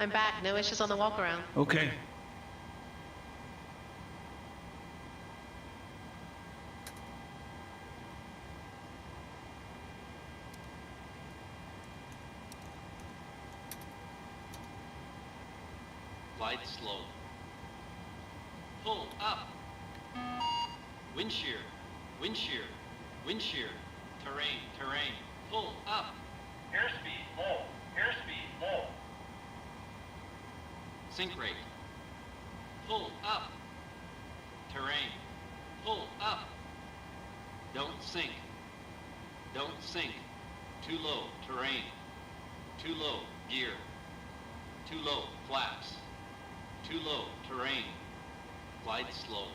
I'm back. No issues on the walk around. Okay. Glide slow. Pull up. Wind shear, wind shear, wind shear. Terrain, terrain. Pull up. Airspeed low, airspeed low. Sink rate. Pull up. Terrain. Pull up. Don't sink. Don't sink. Too low. Terrain. Too low. Gear. Too low. Flaps. Too low. Terrain. Glide slow.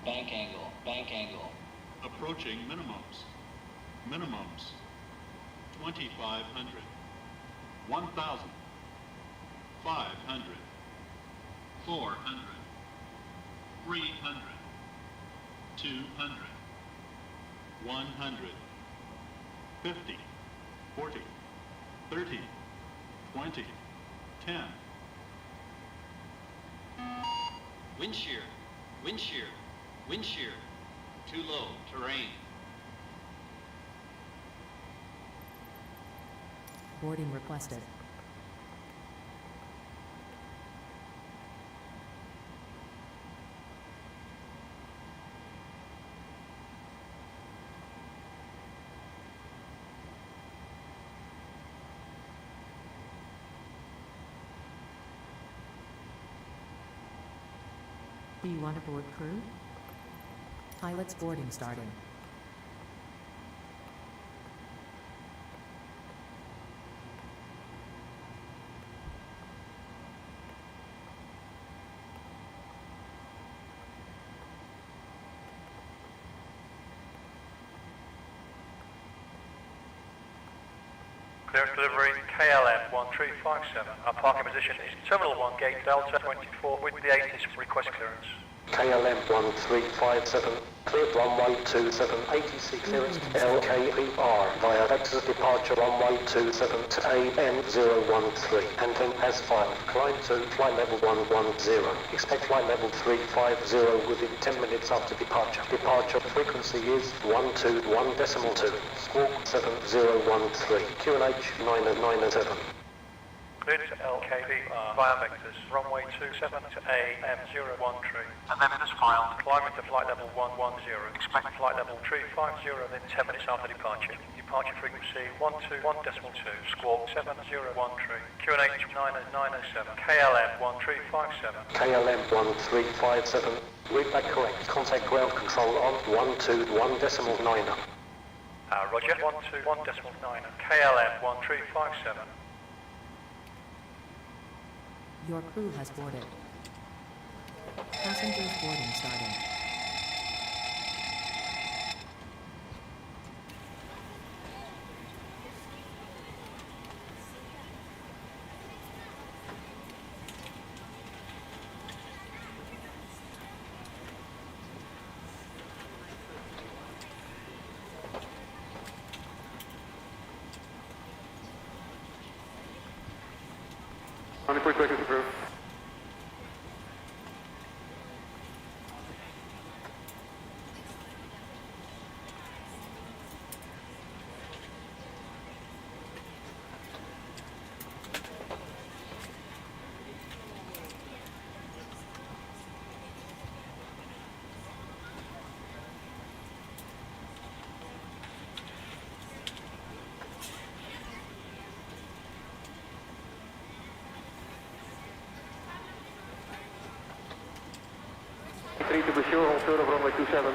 Bank angle. Bank angle. Approaching minimums. Minimums. 2,500. 1,000. 500. 400. 300. 200. 100. 50. 40. 30. 20. 10. Wind shear. Wind shear. Wind shear. Too low. Terrain. Boarding requested. Do you want to board crew? Pilots boarding starting. Clearance delivery KLM1357. Our parking position is Terminal 1, Gate Delta 24 with the 80s request clearance. KLM1357, cleared runway 27, 86 clearance, LKPR via exit departure runway 27 to AN013, and then as filed, climb to flight level 110, expect flight level 350 within 10 minutes after departure. Departure frequency is 121.2, squawk 7013, QNH 997. Cleared to LKPR via vectors, runway 27 to AM013. And then as filed, climbing to flight level 110. Expect flight level 350 within 10 minutes after departure. Departure frequency 121.2, squawk 7013. QNH 997, KLM1357. KLM1357, read back correct. Contact ground control on 121.9. Roger, 121.9, KLM1357. Your crew has boarded. Passengers boarding starting. Only quick seconds approved. To be sure, hold short of runway 27.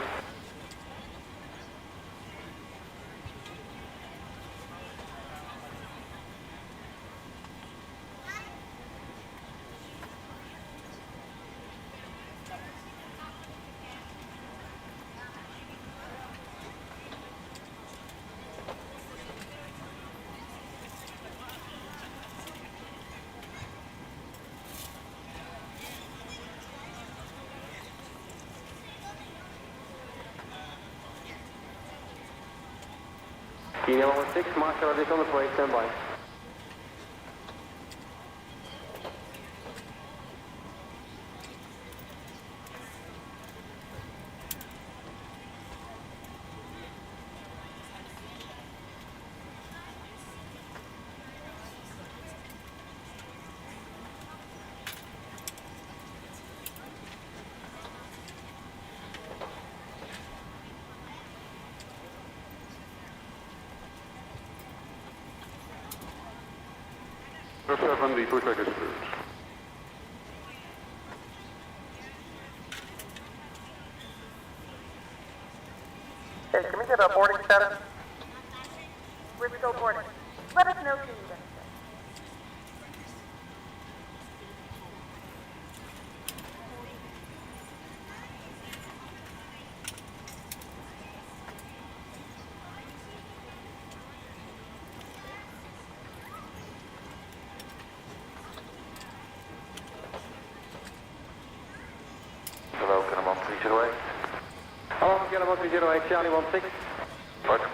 Kilo 16, Marshall, is on the way, stand by. 7, the pushback is approved. Hey, can we get a boarding status? We're still boarding. Let us know if you need anything. Hello, KLM 1308. Hello, KLM 1308, Charlie 16. Roger.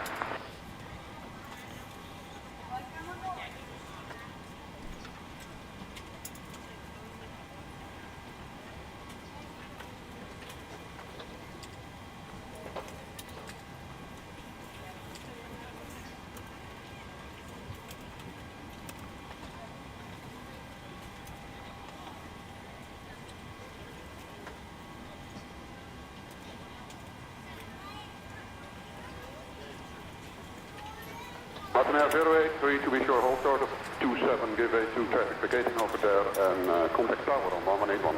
Air 083 to be sure, hold short of 27, give way to traffic vacating over there and contact tower on 1181.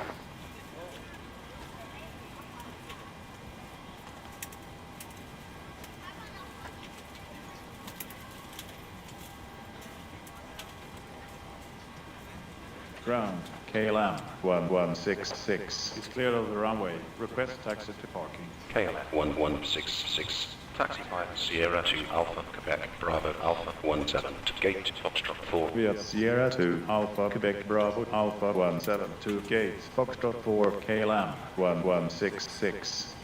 Ground, KLM 1166 is clear of the runway. Request taxi to parking. KLM 1166. Taxi via Sierra to Alpha, Quebec, Bravo, Alpha 17 to gate, Foxtrot 4. Via Sierra to Alpha, Quebec, Bravo, Alpha 17 to gate, Foxtrot 4, KLM 1166.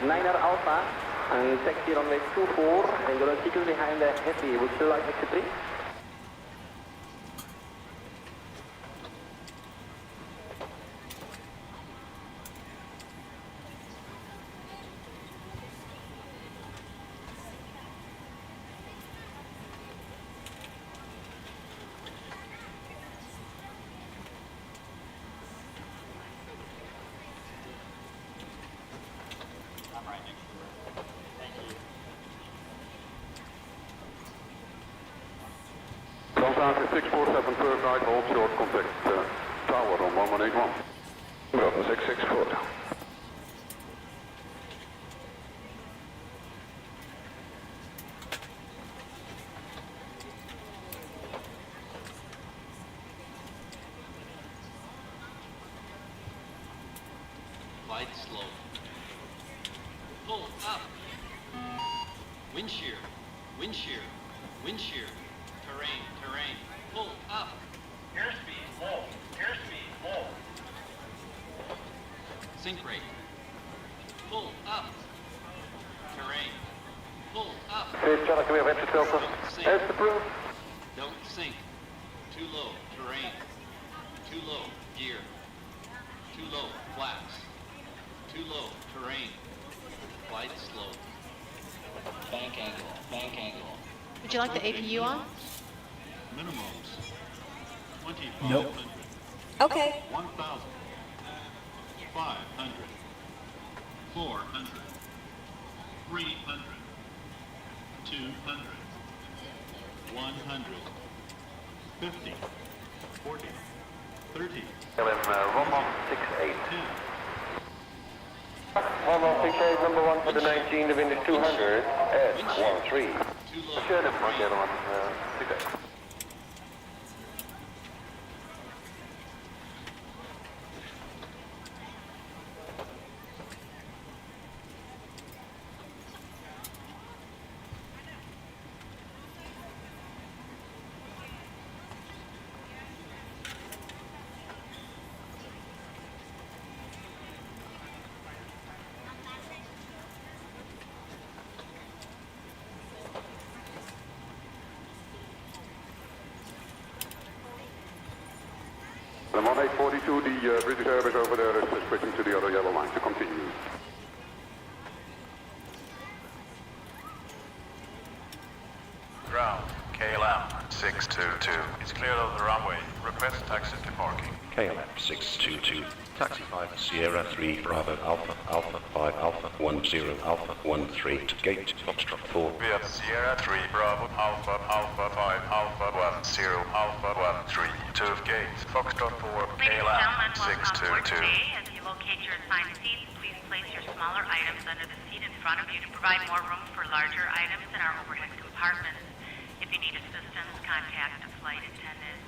Niner Alpha, and taxi runway 24, and you're security behind the heavy. Would you like exit 3? Lufthansa 647 per right, hold short, contact tower on 1181. Bravo 664. Glide slow. Pull up. Wind shear. Wind shear. Wind shear. Terrain. Terrain. Pull up. Airspeed low. Airspeed low. Sink rate. Pull up. Terrain. Pull up. Hey, Charlie, can we have entry filter? Don't sink. That's approved. Don't sink. Too low. Terrain. Too low. Gear. Too low. Flaps. Too low. Terrain. Glide slow. Bank angle, bank angle. Would you like the APU on? Minimums 2,500. Nope. Okay. 1,000. 500. 400. 300. 200. 100. 50. 40. 30. KLM 1168. 10. 1168, number 1 for the 19, the wind is 200, at 13. Too low. Sure, that's my KLM 68. On 842, the British Airways over there is switching to the other yellow line to continue. Ground, KLM1357 is cleared of the runway. Request taxi to parking. KLM1357, taxi 5 Sierra 3 Bravo Alpha Alpha 5 Alpha 10 Alpha 13 to gate Foxtrot 4. Via Sierra 3 Bravo Alpha Alpha 5 Alpha 10 Alpha 13 to gate Foxtrot 4 KLM1357. As you locate your assigned seats, please place your smaller items under the seat in front of you to provide more room for larger items in our overhead compartments. If you need assistance, contact a flight attendant.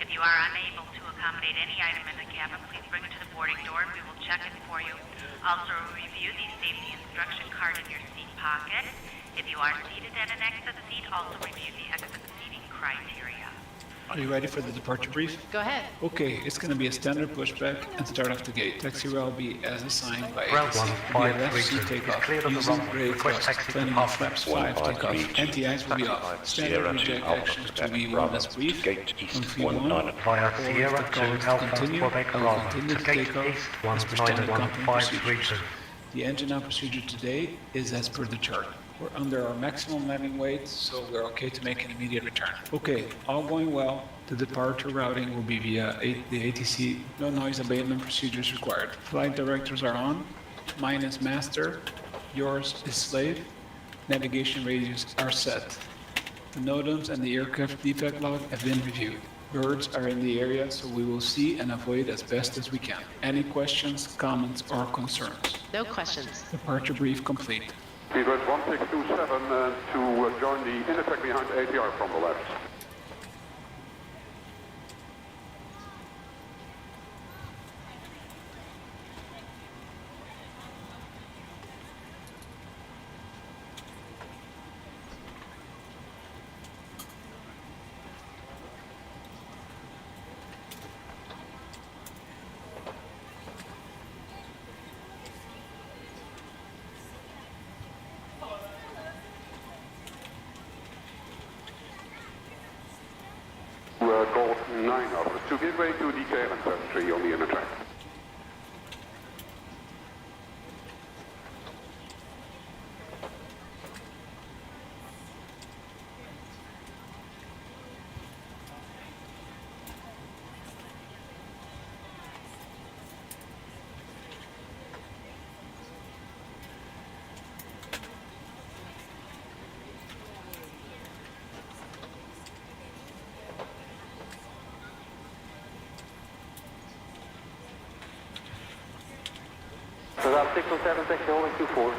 If you are unable to accommodate any item in the cabin, please bring it to the boarding door and we will check it for you. Also, review the safety instruction card in your seat pocket. If you are seated at an exit seat, also review the exit seating criteria. Are you ready for the departure brief? Go ahead. Okay, it's going to be a standard pushback and start off the gate. Taxi route will be as assigned by Ground ATC. 1532 takeoff. cleared of the Using runway. grade Request flaps, taxi planning to on parking. flaps 5 takeoff. NTIs will be off. Standard reject actions to be one as brief. On V1, Via Sierra the call 2 to Alpha continue. Quebec I will Bravo continue to to gate take off east as per standard company 19152. procedures. The engine out procedure today is as per the chart. We're under our maximum landing weight, so we're okay to make an immediate return. Okay, all going well. The departure routing will be via the ATC. No noise abatement procedures required. Flight directors are on. Mine is master. Yours is slave. Navigation radius are set. The NOTAMs and the aircraft defect log have been reviewed. Birds are in the area, so we will see and avoid as best as we can. Any questions, comments, or concerns? No questions. Departure brief complete. Speedbird 1627 to join the inner track behind ATR from the left. Gold 9 over to give way to the KLM13 on the inner track. Route 607, taxi holding 24.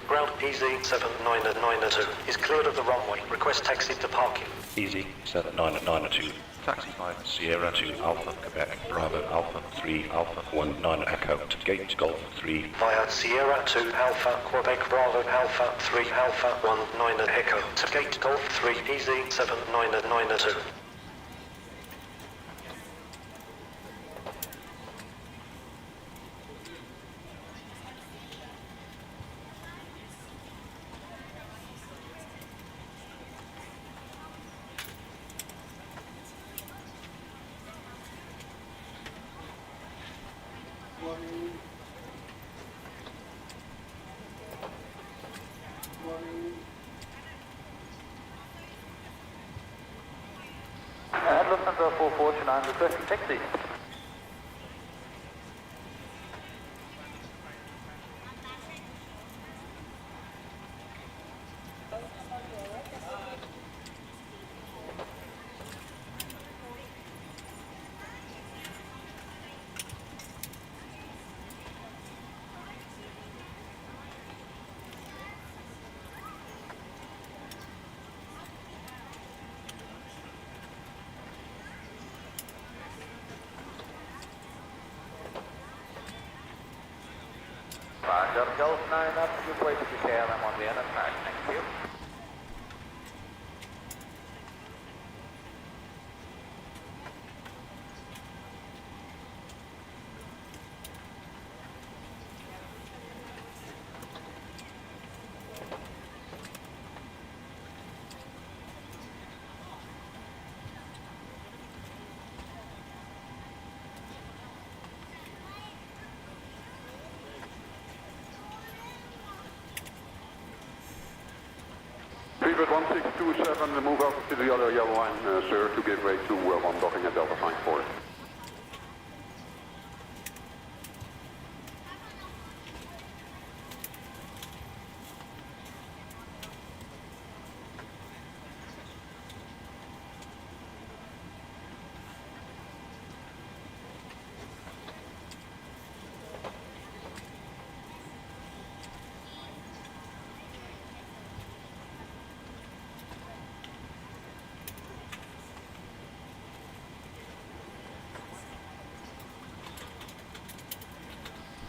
Ground EZ7992 is cleared of the runway. Request taxi to parking. Easy 7992, taxi 5 Sierra 2 Alpha Quebec Bravo Alpha 3 Alpha 19 Echo to gate Golf 3. Via Sierra 2 Alpha Quebec Bravo Alpha 3 Alpha 19 Echo to gate Golf 3 EZ7992. Lufthansa 449 requesting taxi. Roger, Golf 9 up, give way to the KLM on the end and track. Thank you. Preflight 1627, move over to the other yellow line, sir, to give way to one docking at Delta Flight 4.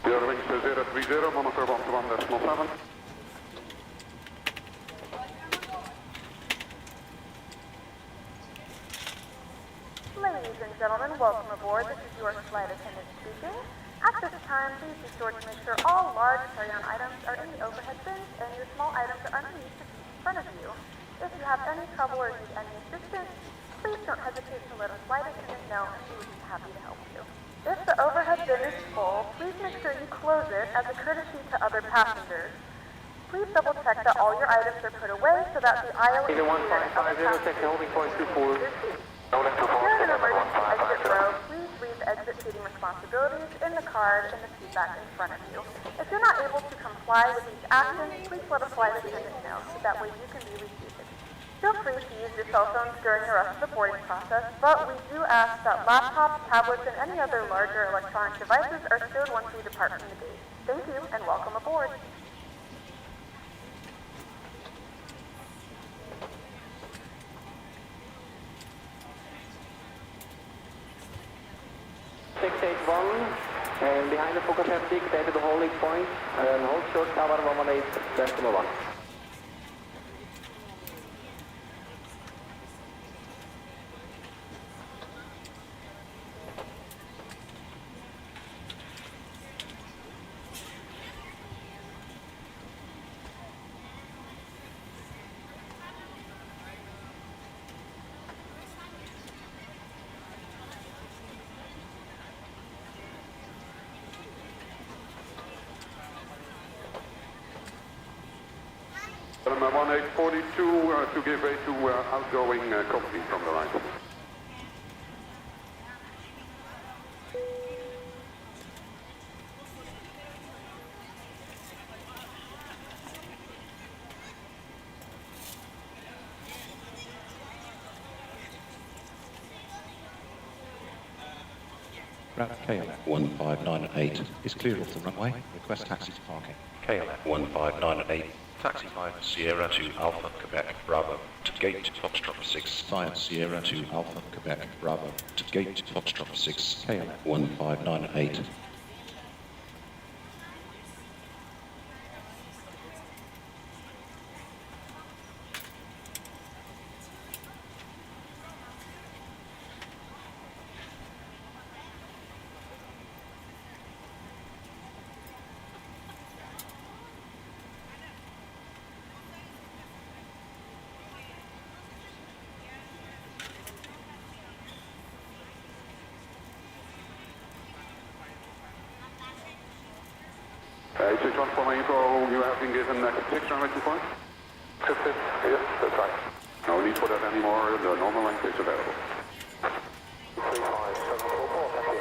Airlines 030, monitor 11.7. Ladies and gentlemen, welcome aboard. This is your flight attendant speaking. At this time, please be sure to make sure all large carry-on items are in the overhead bins and your small items are underneath the seat in front of you. If you have any trouble or need any assistance, please don't hesitate to let a flight attendant know and we would be happy to help you. If the overhead bin is full, please make sure you close it as a courtesy to other passengers. Please double check that all your items are put away so that the aisle is clear. 1550, check the holding point 24. If you're in an emergency exit row, please leave exit seating responsibilities in the card in the seat back in front of you. If you're not able to comply with these actions, please let a flight attendant know so that way you can be reseated. Feel free to use your cell phones during the rest of the boarding process, but we do ask that laptops, tablets, and any other larger electronic devices are stowed once we depart from the gate. Thank you, and welcome aboard. And behind the focus head stick, stay to the holding point, and hold short cover 118, decimal 1. Number 1842 to give way to outgoing company from the right. KLM 1598 is cleared off the runway. Request taxi to parking. KLM 1598. Taxi 5 Sierra to Alpha, Quebec, Bravo, to gate Foxtrot 6. 5 Sierra to Alpha, Quebec, Bravo, to gate Foxtrot 6. KLM 1598. H61 from info, you have been given 6 runway 25? Yes, that's right. No need for that anymore, the normal length is available. 35744, thank you.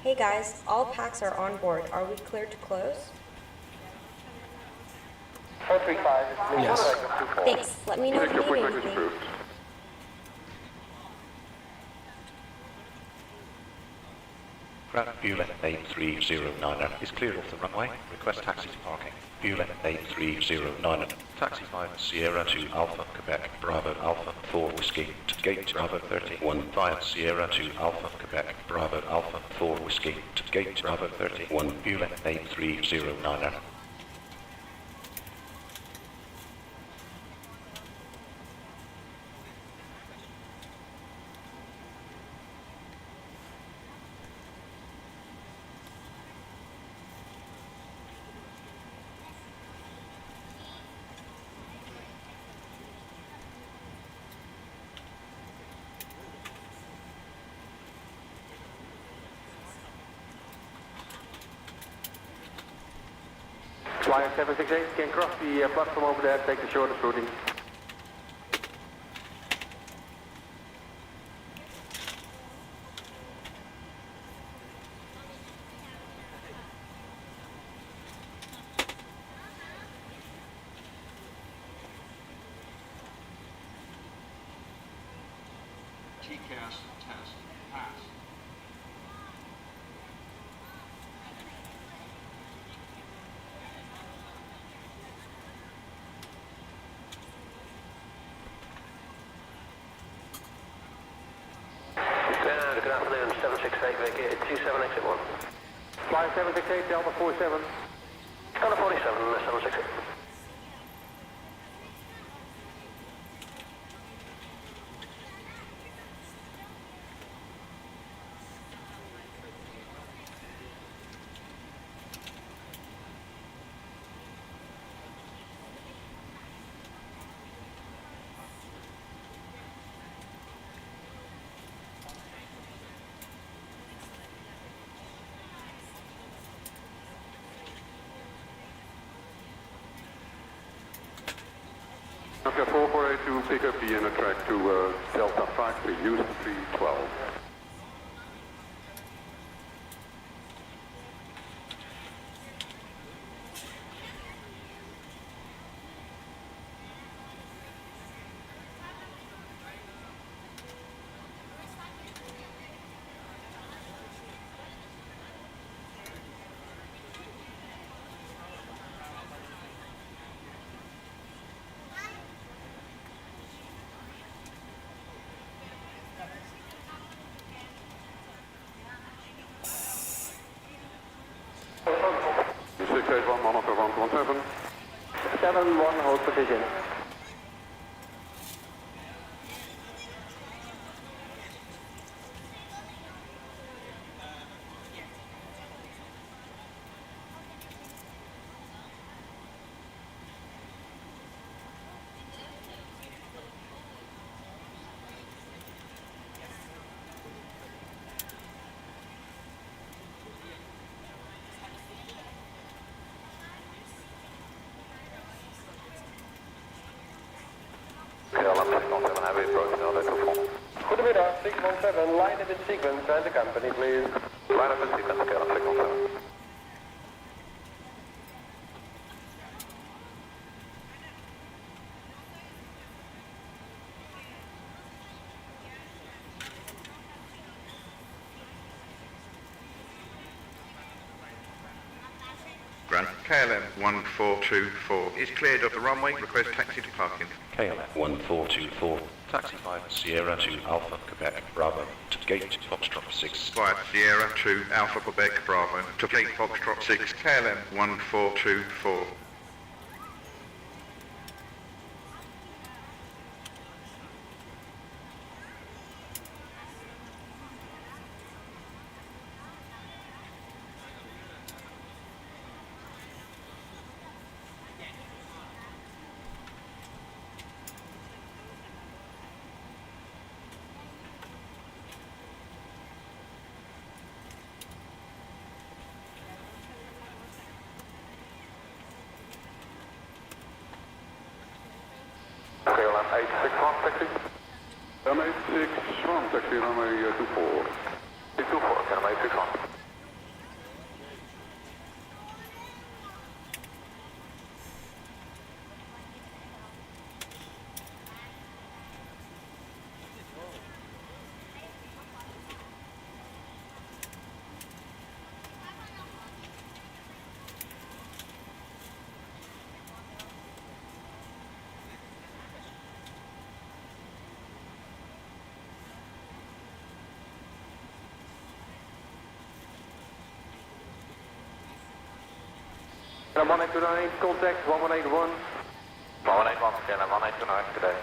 Hey guys, all packs are on board. Are we cleared to close? 435 is clear. Yes. Thanks. Let me know if you Check, your need pushback is anything. approved. Ground Bueller 8309 is cleared off the runway. Request taxi to parking. Bueller 8309. Taxi 5 Sierra to Alpha, Quebec, Bravo Alpha, 4 Whiskey, to gate Bravo 31 via Sierra to Alpha, Quebec, Bravo Alpha, 4 Whiskey, to gate Bravo 31, Bueller 8309. Flyer 768 can cross the platform over there, take the shortest routing. TCAS test pass. Good afternoon, 768, vacate 27 exit 1. Flyer 768, Delta 47. Delta 47, 768. Okay, 448 to pick up the inner track to Delta 5 to use 312. Monitor 117. 7-1, hold position. Goedemiddag, 617, line up in sequence and the company, please. Line up in sequence, KLM 617. Grant, KLM 1424 is cleared of the runway. Request taxi to parking. KLM 1424. Taxi 5 Sierra to Alpha, Quebec, Bravo, to gate Foxtrot 6. 5 Sierra to Alpha Quebec Bravo, to gate Foxtrot 6, KLM 1424. KLM 861 taxi. KLM 861 taxi, runway 24. 224, KLM 861. 1829, contact 1181. 1181, KLM 1829, good day.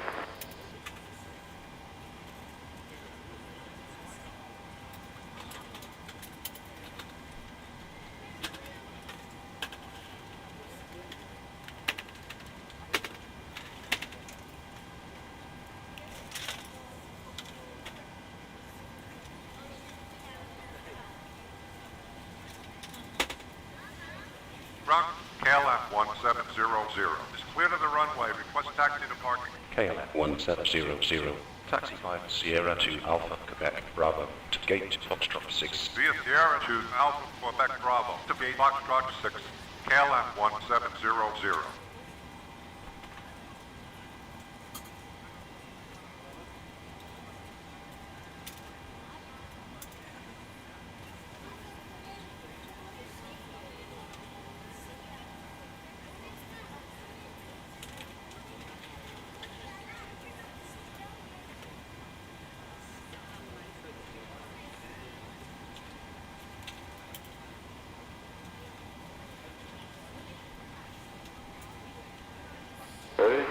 Route KLM1700 is clear to the runway. Request taxi to parking. KLM 1700, taxi 5 Sierra to Alpha, Quebec, Bravo, to gate Foxtrot 6. Via Sierra to Alpha, Quebec, Bravo, to gate Foxtrot 6, KLM 1700.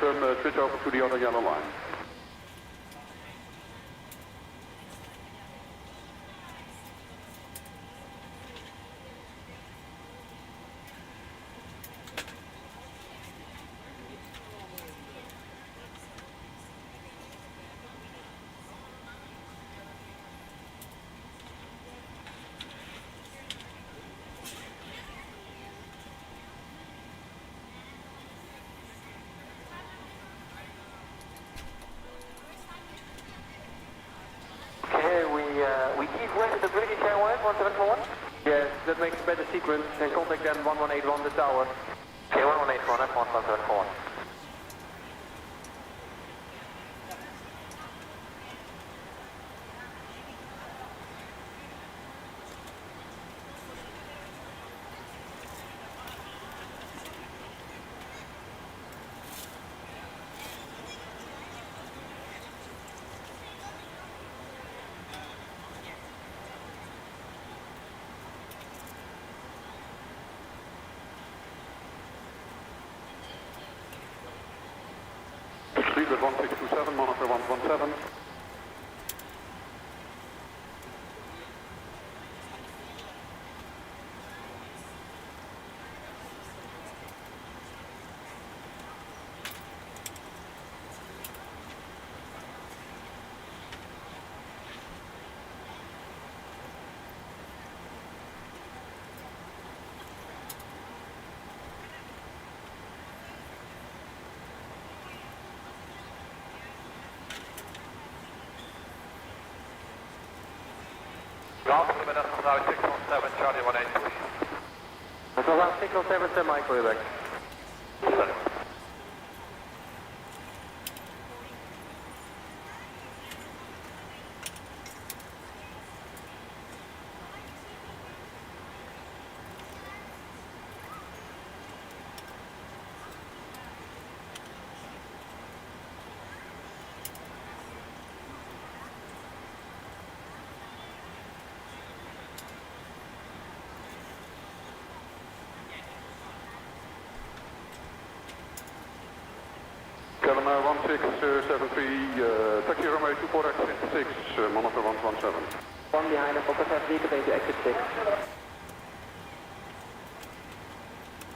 Even switch over to the other yellow line. We keep west of the British Airways 1741? Yes, that makes a better sequence. And contact then 1181 the tower. Okay, 1181, that's 1741. Speed at 1627, monitor 117. Ground limit is now 617, Charlie 183. That's around 607, semi, Quebec. KLM 1673, taxi runway 24 exit 6, monitor 117. One behind us, focus have vehicle to exit 6.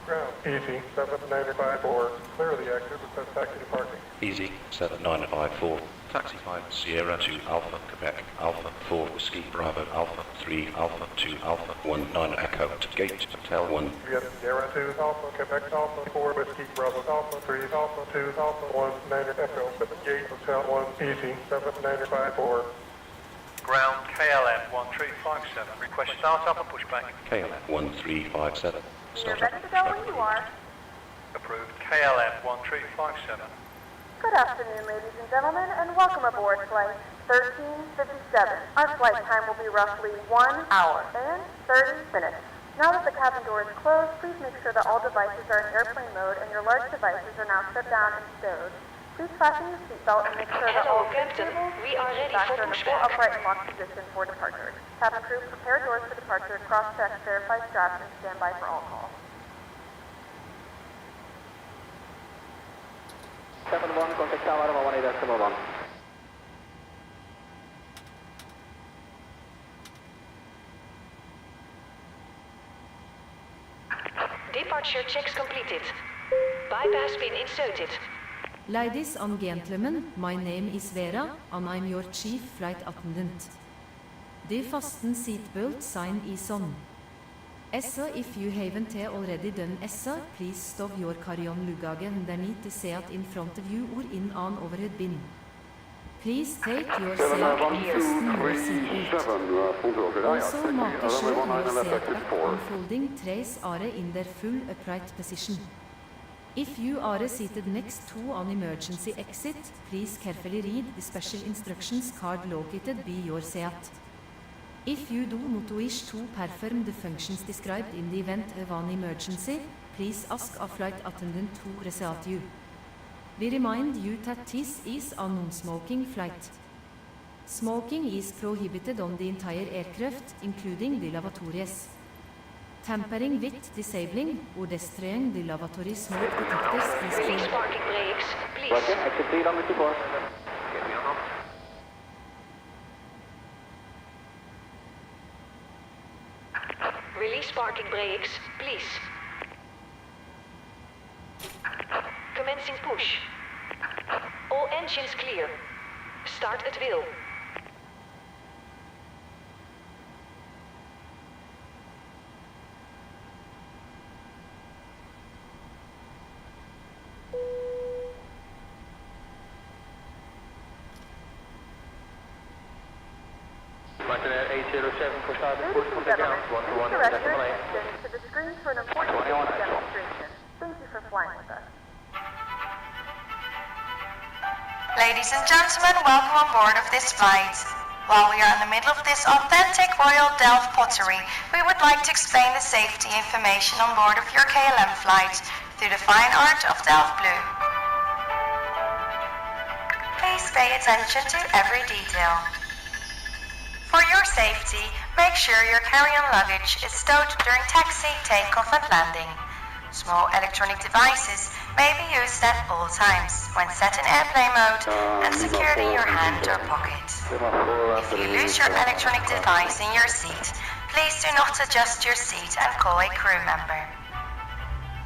Ground, easy, 7954, clear the exit, request taxi to parking. Easy 7954, taxi 5 Sierra to Alpha, Quebec, Alpha 4 Whiskey, Bravo, Alpha 3 Alpha 2 Alpha 19 Echo, to gate Hotel 1. Via Sierra 2 Alpha, Quebec Alpha 4 Whiskey, Bravo Alpha 3 Alpha 2 Alpha 19 Echo, at the gate Hotel 1, easy, 7954. Ground KLM 1357, request start up and pushback. KLM 1357, You're start ready to go when you are. Approved KLM 1357. Good afternoon, ladies and gentlemen, and welcome aboard flight 1357. Our flight time will be roughly 1 hour and 30 minutes. Now that the cabin door is closed, please make sure that all devices are in airplane mode and your large devices are now set down and stowed. Please fasten your seatbelt and make sure that all cables and back are in a full upright and locked position for departure. Cabin crew, prepare doors for departure, cross-check, verify straps, and stand by for all calls. 71, contact tower 118.1. Departure checks completed. Bypass pin inserted. Ladies and gentlemen, my name is Vera, and I'm your chief flight attendant. De fasten seatbelt sign is on. If you haven't already done so, please stop your carry-on luggage underneath the seat in front of you or in an overhead bin. Please take your seat and fasten your seatbelt. Also make sure your seat back unfolding trays are in their full upright position. If you are seated next to an emergency exit, please carefully read the special instructions card located by your seat. If you do not wish to perform the functions described in the event of an emergency, please ask a flight attendant to reset you. We remind you that this is a non-smoking flight. Smoking is prohibited on the entire aircraft, including the lavatories. Tampering with, disabling, or destroying the lavatory smoke detectors is Release parking brakes, please. Roger, exit 3 runway 24. Release parking brakes, please. Commencing push. All engines clear. Start at will. Martin 807 for starboard, push Ladies and contact gentlemen, ground, please 121, direct your decimal 8. attention to the screen for an important safety demonstration. Thank you for flying with us. Ladies and gentlemen, welcome on board of this flight. While we are in the middle of this authentic Royal Delft pottery, we would like to explain the safety information on board of your KLM flight through the fine art of Delft Blue. Please pay attention to every detail. For your safety, make sure your carry-on luggage is stowed during taxi, takeoff and landing. Small electronic devices may be used at all times when set in airplane mode and secured in your hand or pocket. If you lose your electronic device in your seat, please do not adjust your seat and call a crew member.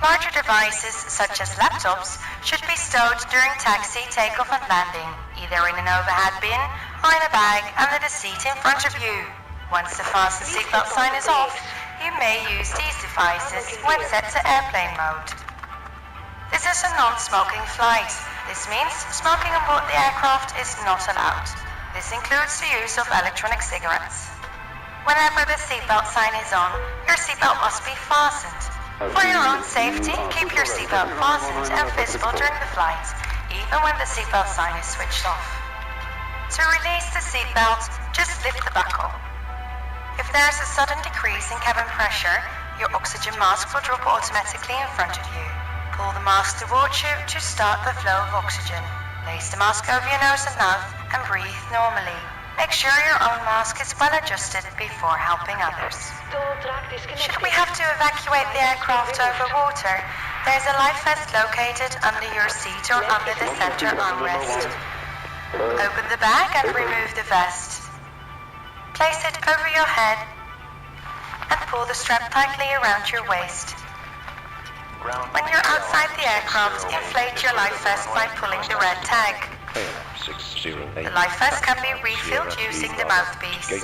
Larger devices such as laptops should be stowed during taxi, takeoff and landing, either in an overhead bin or in a bag under the seat in front of you. Once the fasten seatbelt sign is off, you may use these devices when set to airplane mode. This is a non-smoking flight. This means smoking on board the aircraft is not allowed. This includes the use of electronic cigarettes. Whenever the seatbelt sign is on, your seatbelt must be fastened. For your own safety, keep your seatbelt fastened and visible during the flight, even when the seatbelt sign is switched off. To release the seatbelt, just lift the buckle. If there is a sudden decrease in cabin pressure, your oxygen mask will drop automatically in front of you. Pull the mask towards you to start the flow of oxygen. Place the mask over your nose and mouth and breathe normally. Make sure your own mask is well adjusted before helping others. Should we have to evacuate the aircraft over water, there is a life vest located under your seat or under the center armrest. Open the bag and remove the vest. Place it over your head and pull the strap tightly around your waist. When you're outside the aircraft, inflate your life vest by pulling the red tag. The life vest can be refilled using the mouthpiece.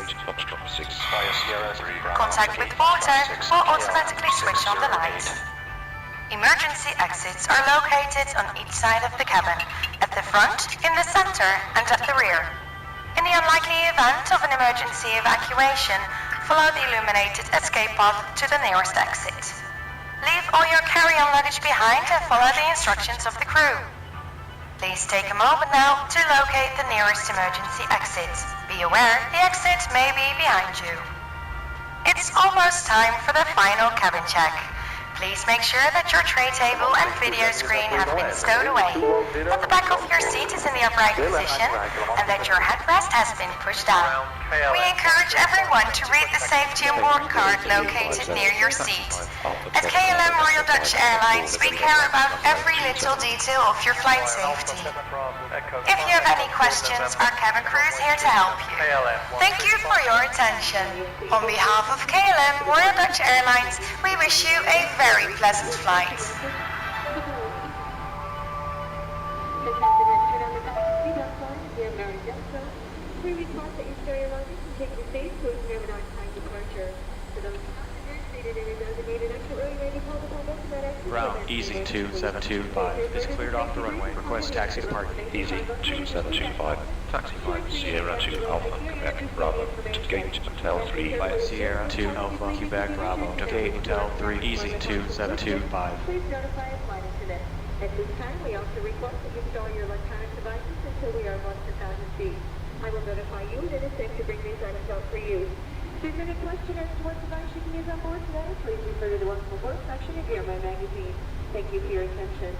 Contact with water will automatically switch on the light. Emergency exits are located on each side of the cabin, at the front, in the center, and at the rear. In the unlikely event of an emergency evacuation, follow the illuminated escape path to the nearest exit. Leave all your carry-on luggage behind and follow the instructions of the crew. Please take a moment now to locate the nearest emergency exit. Be aware the exit may be behind you. It's almost time for the final cabin check. Please make sure that your tray table and video screen have been stowed away, that the back of your seat is in the upright position, and that your headrest has been pushed down. We encourage everyone to read the safety on board card located near your seat. At KLM Royal Dutch Airlines, we care about every little detail of your flight safety. If you have any questions, our cabin crew is here to help you. Thank you for your attention. On behalf of KLM Royal Dutch Airlines, we wish you a very pleasant flight. We request that you store your luggage and take your seats so we can have an on-time departure. For those passengers seated in a designated exit row, you may be called upon to that exit. Ground Easy 2725 is cleared off the runway. Request taxi departure. Easy 2725. Taxi 5 Sierra 2 Alpha Quebec Bravo to gate Hotel 3 by Sierra 2 Alpha Quebec Bravo to gate Hotel 3 Easy 2725. Please notify a flight attendant. At this time, we also request that you store your electronic devices until we are above 10,000 feet. I will notify you when it is safe to bring these items out for use. If there's any question as to what device you can use on board today, please refer to the Welcome Aboard section of your My magazine. Thank you for your attention.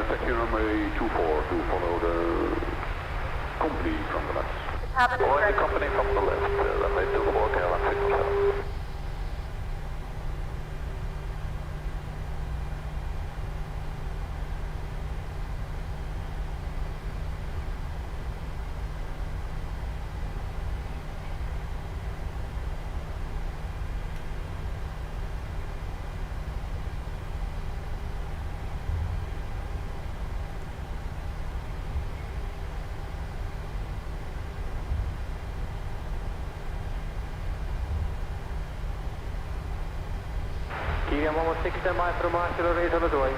Taxi runway 24 to follow the company from the left. Following the company from the left, runway 24, KLM1357. KLM 116 mile from Marshall, raise on the doors.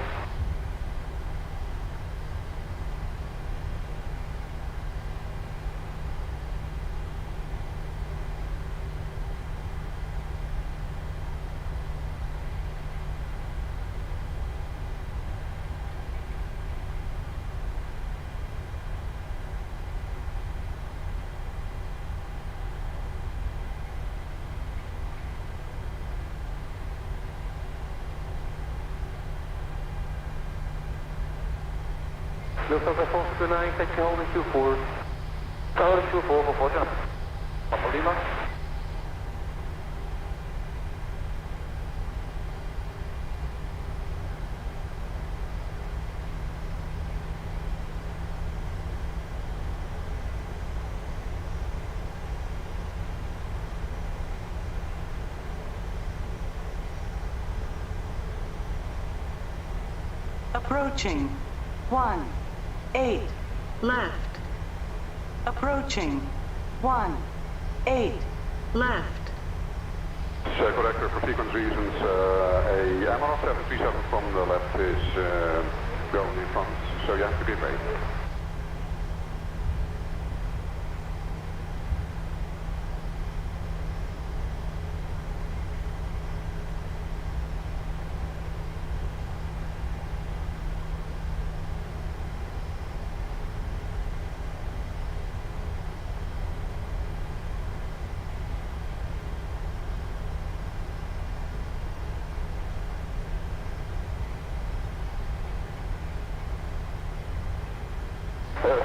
Lufthansa 429, taxi holding 24. Holding 24 for Fortune. Papa Lima. Approaching. 18 left. Approaching. 18 left. Corrector, for sequence reasons, a MSFS from the left is going in front, so you have to give way.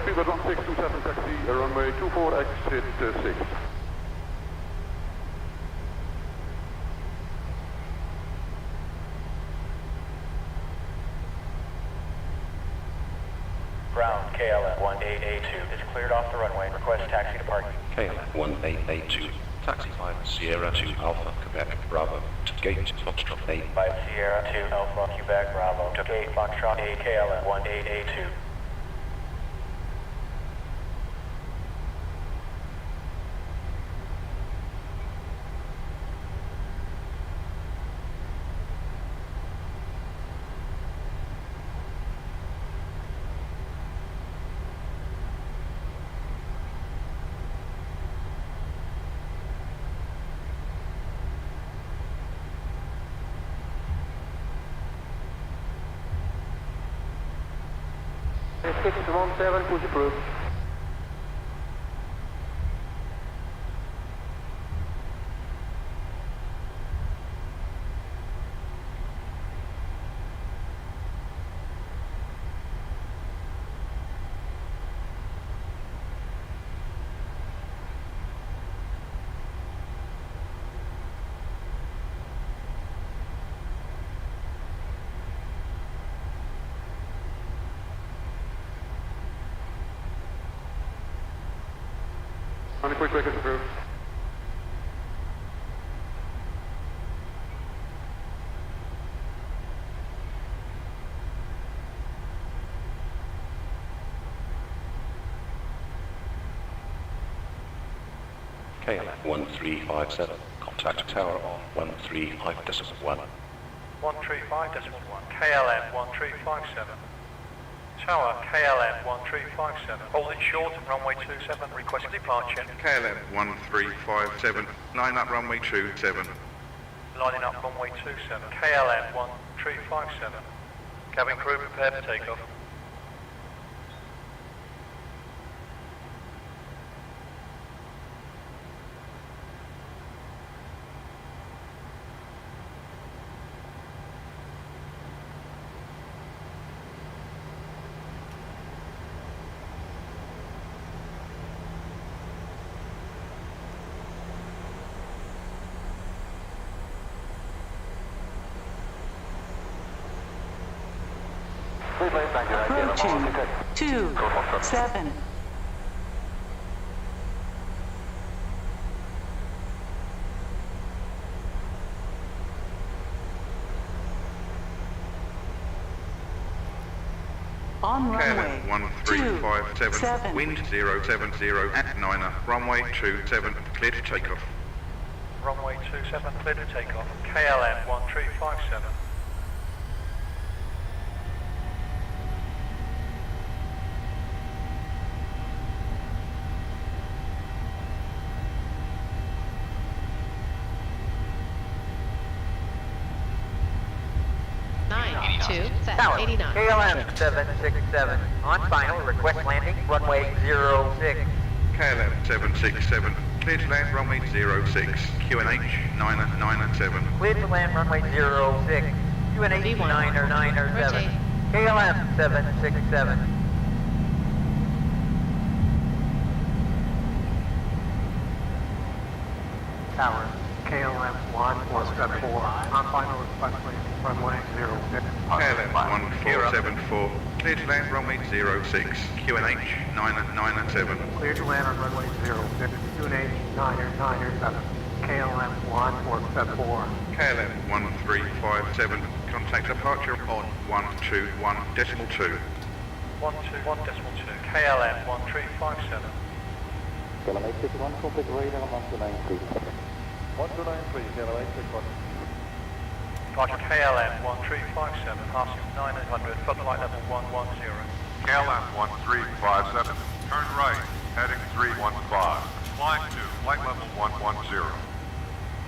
Speedbird 1627 taxi, runway 24, exit 6. Ground KLM 1882 is cleared off the runway. Request taxi departure. KLM 1882. Taxi 5 Sierra 2 Alpha Quebec Bravo to gate Foxtrot 8 by Sierra 2 Alpha Quebec Bravo to gate Foxtrot 8 KLM 1882. Six 17, push approved. On the quick is approved. KLM 1357. Contact tower on 135.1. 135.1. KLM 1357. Tower KLM 1357. Hold it short, runway 27. Request departure. KLM 1357. Line up runway 27. Lining up runway 27. KLM 1357. Cabin crew prepare for takeoff. Approaching 27. On runway KLM 1357. 27. Wind 070 at 9er. Runway 27. Clear to takeoff. Runway 27 clear to takeoff. KLM 1357. Tower, KLM 767. On final, request landing, runway 06. KLM 767. Clear to land runway 06. QNH 997. Clear to land runway 06. QNH 997. KLM 767. Tower, KLM 1474. On final, request landing, runway 06. KLM 1474. Clear to land runway 06. QNH 997. Clear to land on runway 06. QNH 997. KLM 1474. KLM 1357. Contact departure on 121.2. 121.2. KLM 1357. KLM 861, contact radar on 129.3. 129.3, KLM 861. Roger, KLM 1357, passing 900, flight level 110. KLM 1357. Turn right, heading 315. Climb to flight level 110.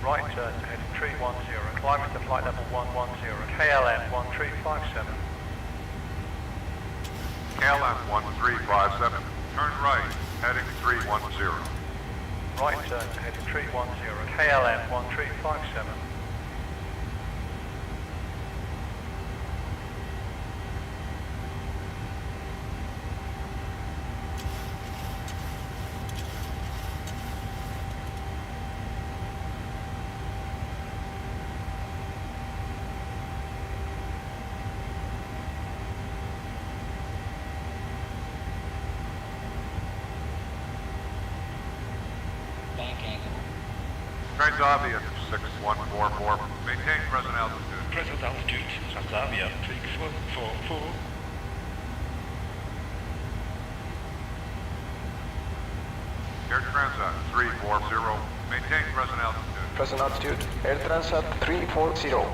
Right turn to heading 310, climbing to flight level 110. KLM 1357. KLM 1357. Turn right, heading 310. Right turn to heading 310, KLM 1357. Transavia 6144. Maintain present altitude. Present altitude, Transavia 6444. Air Transat 340. Maintain present altitude. Present altitude, Air Transat 340.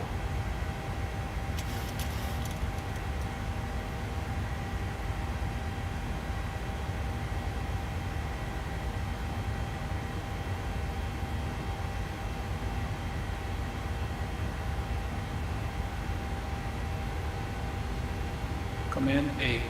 Command A.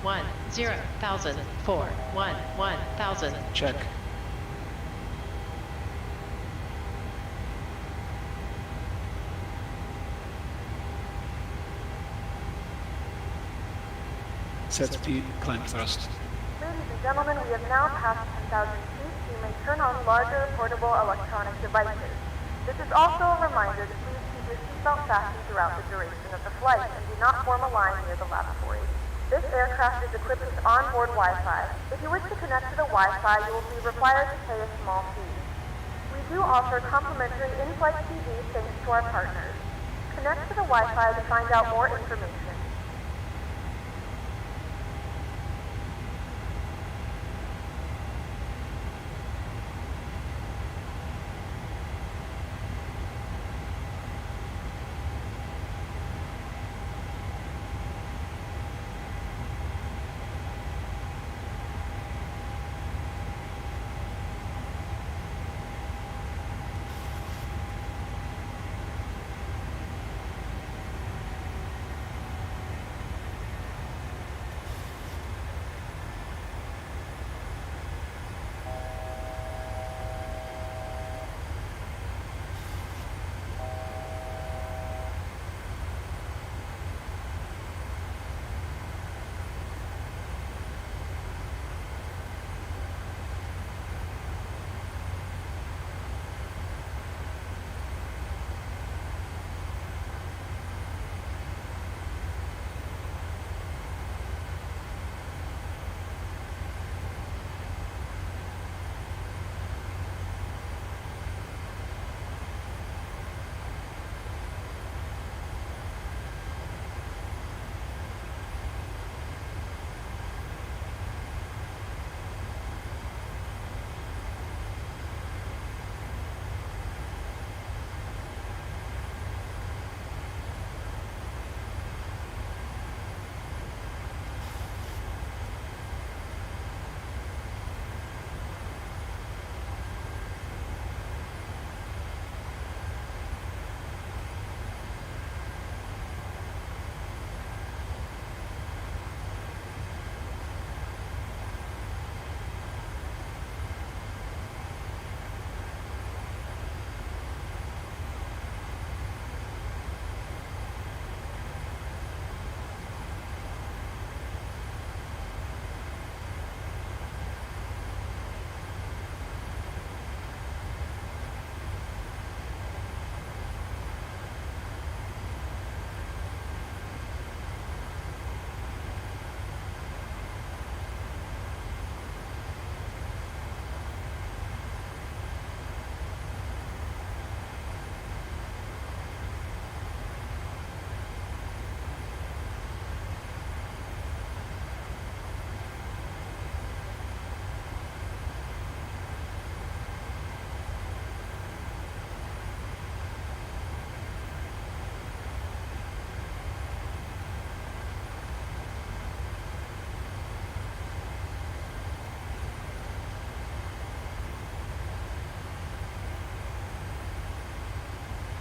10,000, 1,000. Check. Set speed, climb thrust. Ladies and gentlemen, we have now passed 10,000 feet. You may turn on larger portable electronic devices. This is also a reminder to please keep your seatbelt fastened throughout the duration of the flight and do not form a line near the lavatory. This aircraft is equipped with onboard Wi-Fi. If you wish to connect to the Wi-Fi, you will be required to pay a small fee. We do offer complimentary in-flight TV thanks to our partners. Connect to the Wi-Fi to find out more information.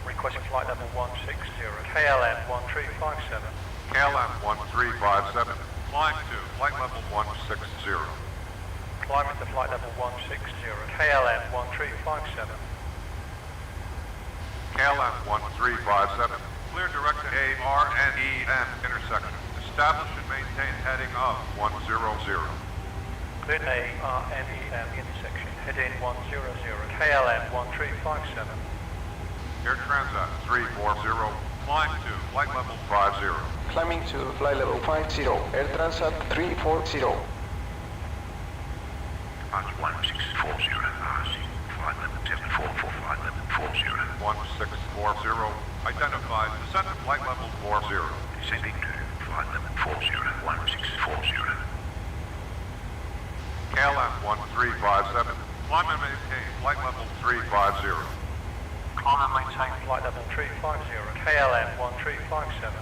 Requesting flight level 160, KLM1357. KLM1357, flying to flight level 160. Climbing to flight level 160, KLM1357. KLM1357, clear direct to ARNEM intersection. Establish and maintain heading of 100. Cleared ARNEM intersection, heading 100, KLM1357. Air Transat 340, flying to flight level 50. Climbing to flight level 50, Air Transat 340. Departure 1640, RC, flight level 744, flight level 40. 1640, identified, descend to flight level 40. Descending to flight level 40, 1640. KLM 1357, climb and maintain flight level 350. Climb and maintain flight level 350, KLM1357.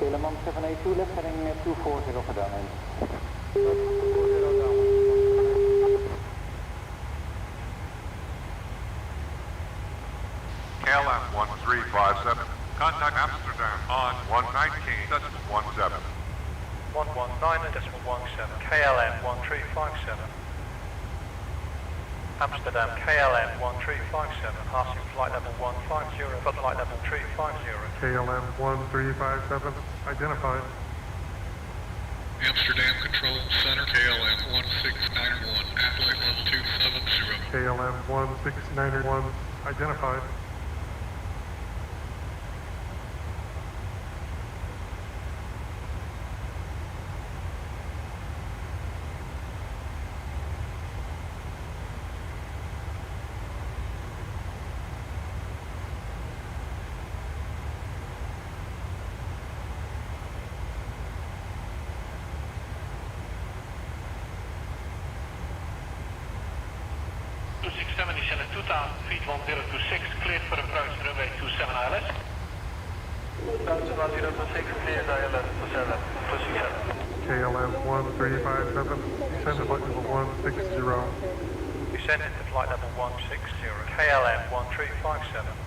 KLM1782 left heading 240 for downwind. KLM1357, contact Amsterdam on 119.17. 119.17, KLM1357. Amsterdam, KLM1357, passing flight level 150, for flight level 350. KLM1357, identified. Amsterdam Control Center, KLM1691, at flight level 270. KLM1691, identified. Descending 2000 feet 1026, cleared for approach runway 27 ILS. 1026, cleared ILS 27, pushing up. KLM1357, descend to flight level 160. Descending to flight level 160, KLM1357.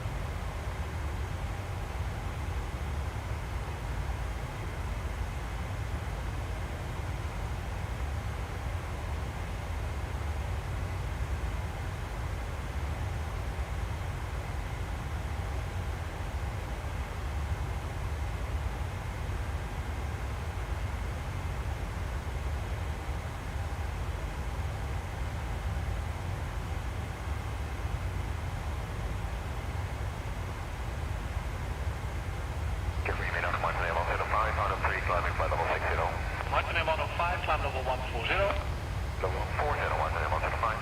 Martin 105, climb level 140. Level 40, Martin 105.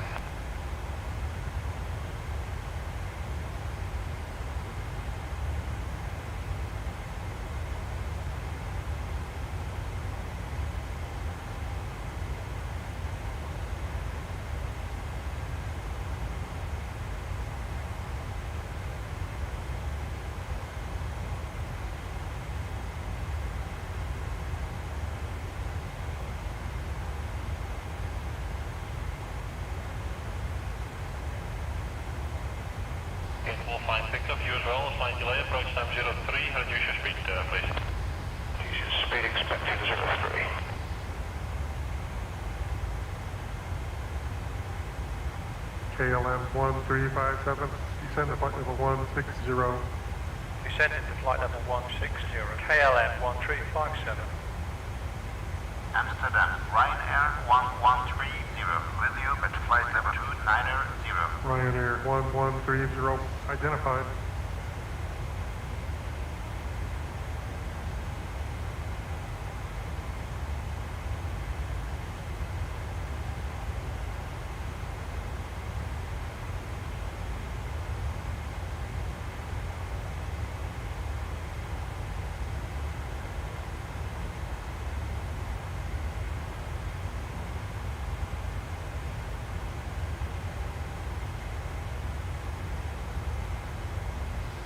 Fine, picked up you as well, flight delay, approach time 03, reduce your speed, please. Speed expected 03. KLM1357, descend to flight level 160. Descending to flight level 160, KLM1357. Amsterdam, Ryanair 1130, with you at flight level 290. Ryanair 1130, identified.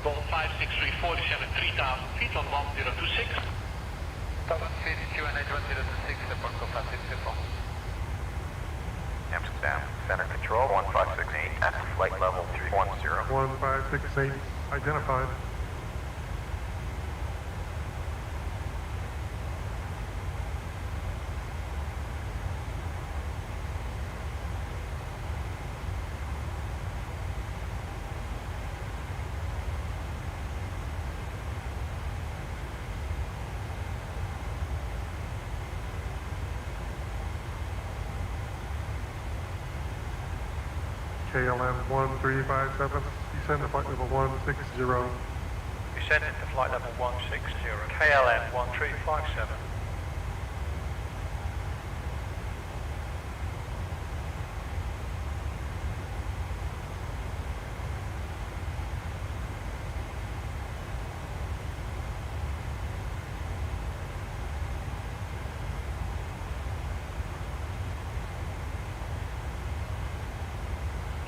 Boeing 563 descending 3000 feet on 1026. 1000 feet, QNH 1026, report Copa 6 Schiphol. Amsterdam, center control 1568 at flight level 310. 1568, identified. KLM1357, descend to flight level 160. Descending to flight level 160, KLM1357.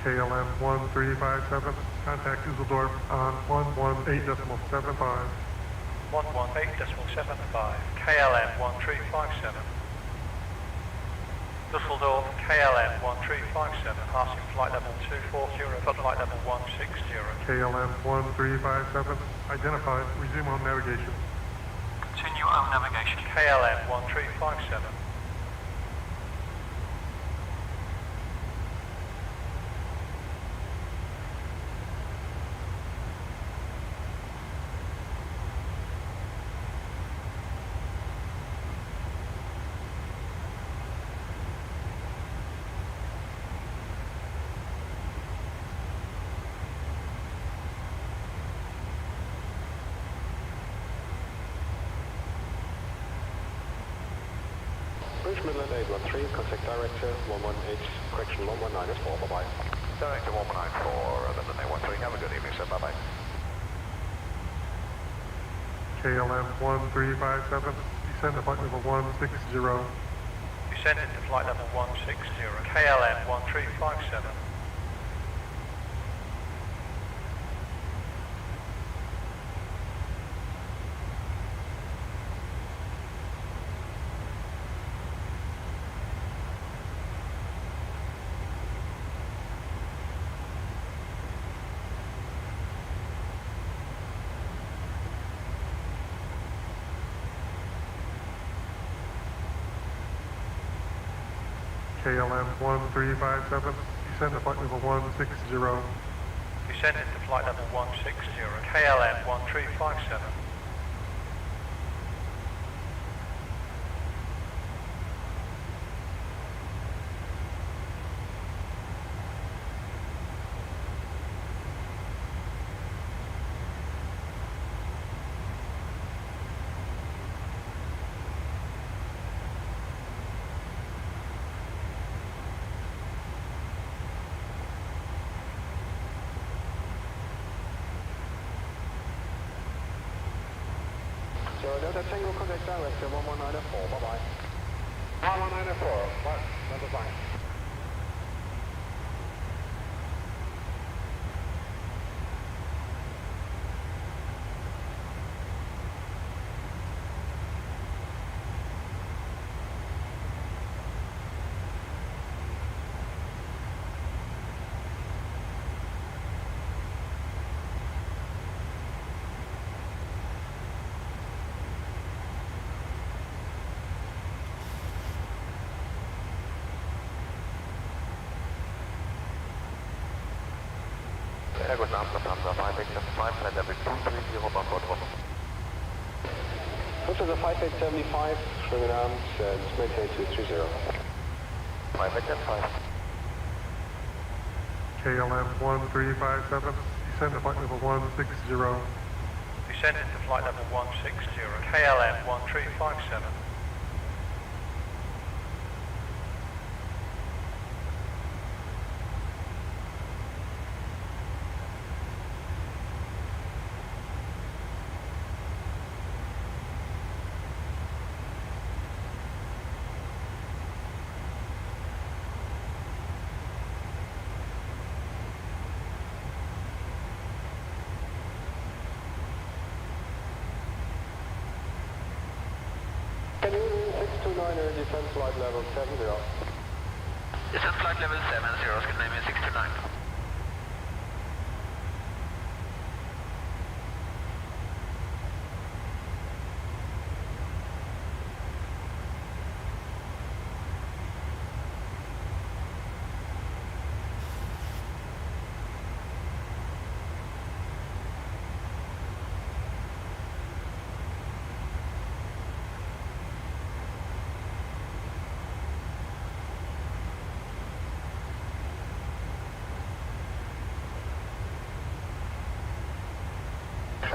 KLM1357, contact Düsseldorf on 118.75. 118.75, KLM1357. Dusseldorf, KLM1357, passing flight level 240 for flight level 160. KLM1357, identified, resume on navigation. Continue on navigation. KLM1357. Bridge Midland 813, contact director 118, correction 119 is 4, bye-bye. Director 194, Midland 813, have a good evening, sir, bye-bye. KLM1357, descend to flight level 160. Descending to flight level 160, KLM1357. KLM1357, descend to flight level 160. Descending to flight level 160, KLM1357. Delta Tango, contact director 119 bye-bye. 119 what? Number 5. Sehr guten Abend, Lufthansa 5875, flight level 230, Bangkok, Rostock. Lufthansa 5875, schönen Abend, maintain 230. 5875. KLM1357, descend to flight level 160. Descending to flight level 160, KLM1357. Can you 629er descend flight level 70? Descend flight level 70, can name 629.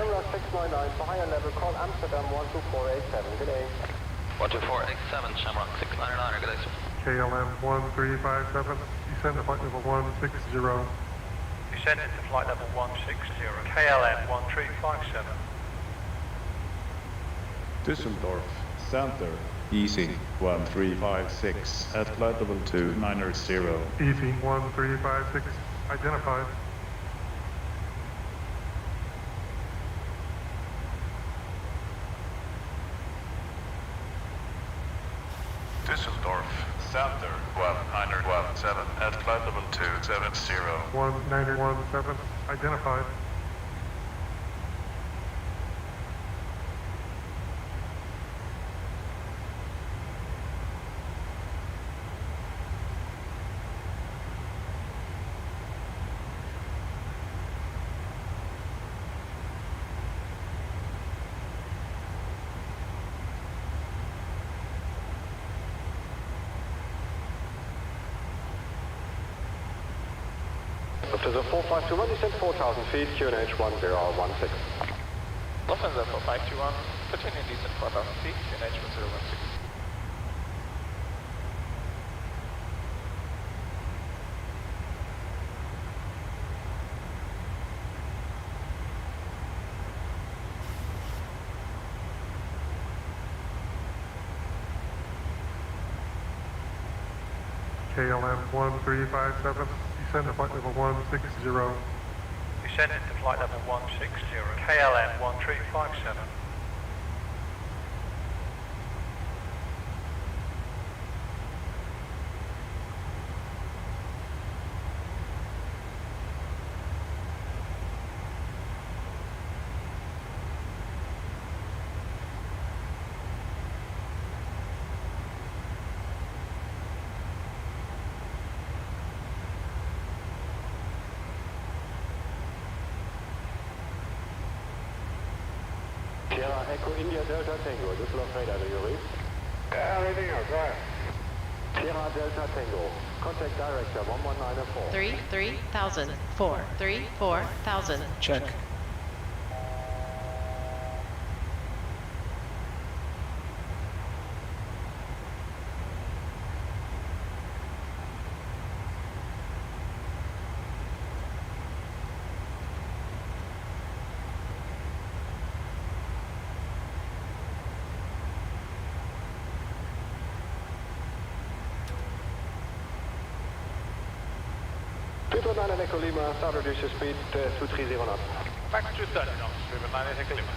Emirates 699, for higher level, call Amsterdam 12487, good day. 12487, Shamrock 699, good day, sir. KLM1357, descend to flight level 160. Descending to flight level 160, KLM1357. Düsseldorf, Center, Easy 1356, at flight level 290. Easy 1356, identified. Düsseldorf, Center 1917 at flight level 270. 1917, identified. Lufthansa 4521, descend 4,000 feet, QNH 1016. Lufthansa 4521, continue descent 4,000 feet, QNH 1016. KLM1357, descend to flight level 160. Descending to flight level 160, KLM1357. Sierra Echo India Delta Tango, Düsseldorf radar, do you read? Reading out, go ahead. Sierra Delta Tango, contact director 11904. 33,000, 434,000. Check. Triple 9 Echo Lima, start reduce your speed 230 knots. Back to 30 knots, River 9 Echo Lima.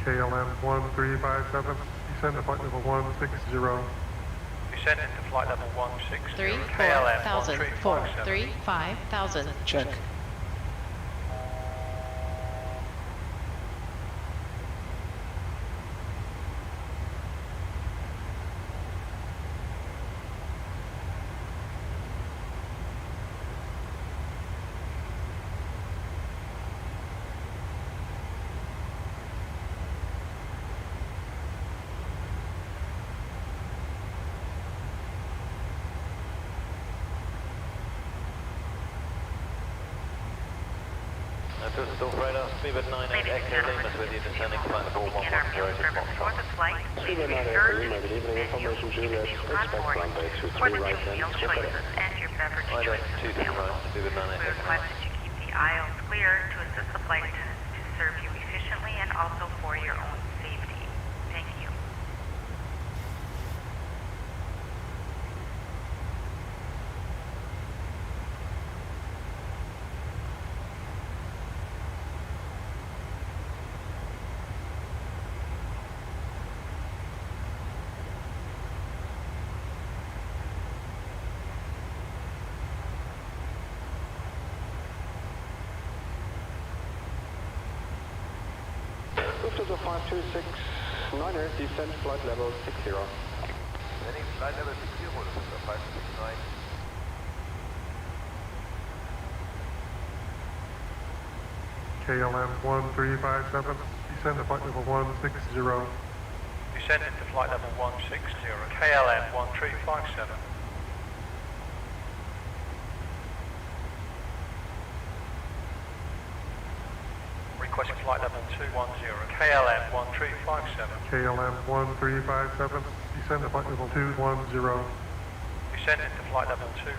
KLM1357, descend to flight level 160. Descending to flight level 160, 34,000, KLM1357. 435,000. Check. Düsseldorf radar, SimBit 98 Echo Lima with you, descending flight level 110 to For the flight, please SimBit 98 be Echo sure Lima, good evening, information Juliet, expect runway 23 right and meal choices and your beverage Either choices 23 right, SimBit 98 We Echo request that you keep the aisles clear to assist the flight attendants to serve you efficiently and also for your own safety. Thank you. Lufthansa 5269er, descend flight level 60. Landing flight level 60, Lufthansa 569. KLM1357, descend to flight level 160. Descending to flight level 160, KLM1357. Requesting flight level 210, KLM1357. KLM1357, descend to flight level 210. Descending to flight level 210,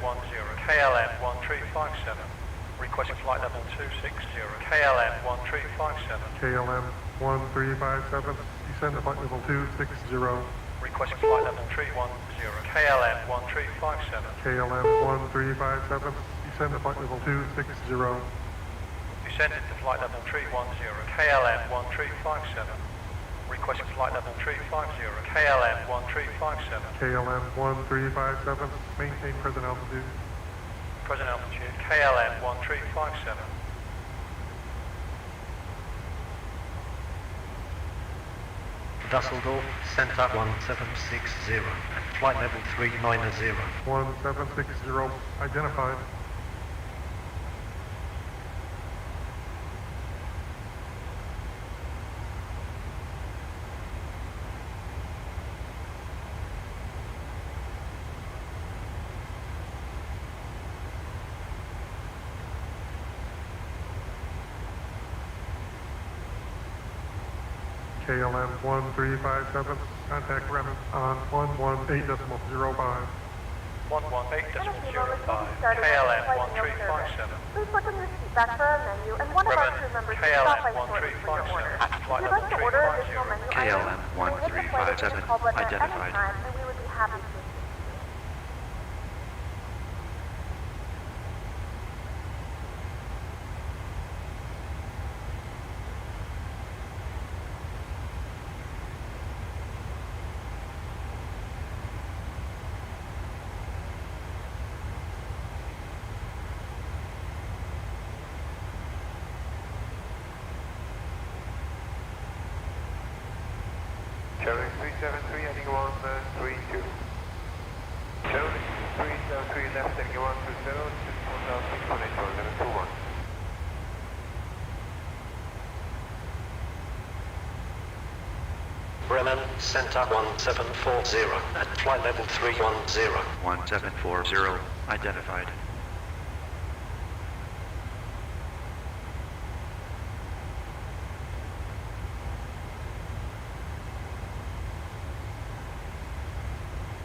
KLM1357. Requesting flight level 260, KLM1357. KLM1357, descend to flight level 260. Requesting flight level 310. KLM1357. KLM1357, descend to flight level 260. Descending to flight level 310. KLM1357. Requesting flight level 350. KLM1357. KLM1357, maintain present altitude. Present altitude. KLM1357. Dusseldorf, Center 1760, at flight level 390. 1760, identified. KLM1357, contact Bremen on 118.05. 118.05. KLM1357. Please look in your seat back for our menu, and one of our crew members will stop by shortly for your order. If you'd like to order additional menu items, you may hit the flight attendant call button at any time, and we would be happy to assist you. Cherry 373, heading 132. Cherry 373, left heading 120, 610, 618, 1121. Bremen, Center 1740, at flight level 310. 1740, identified.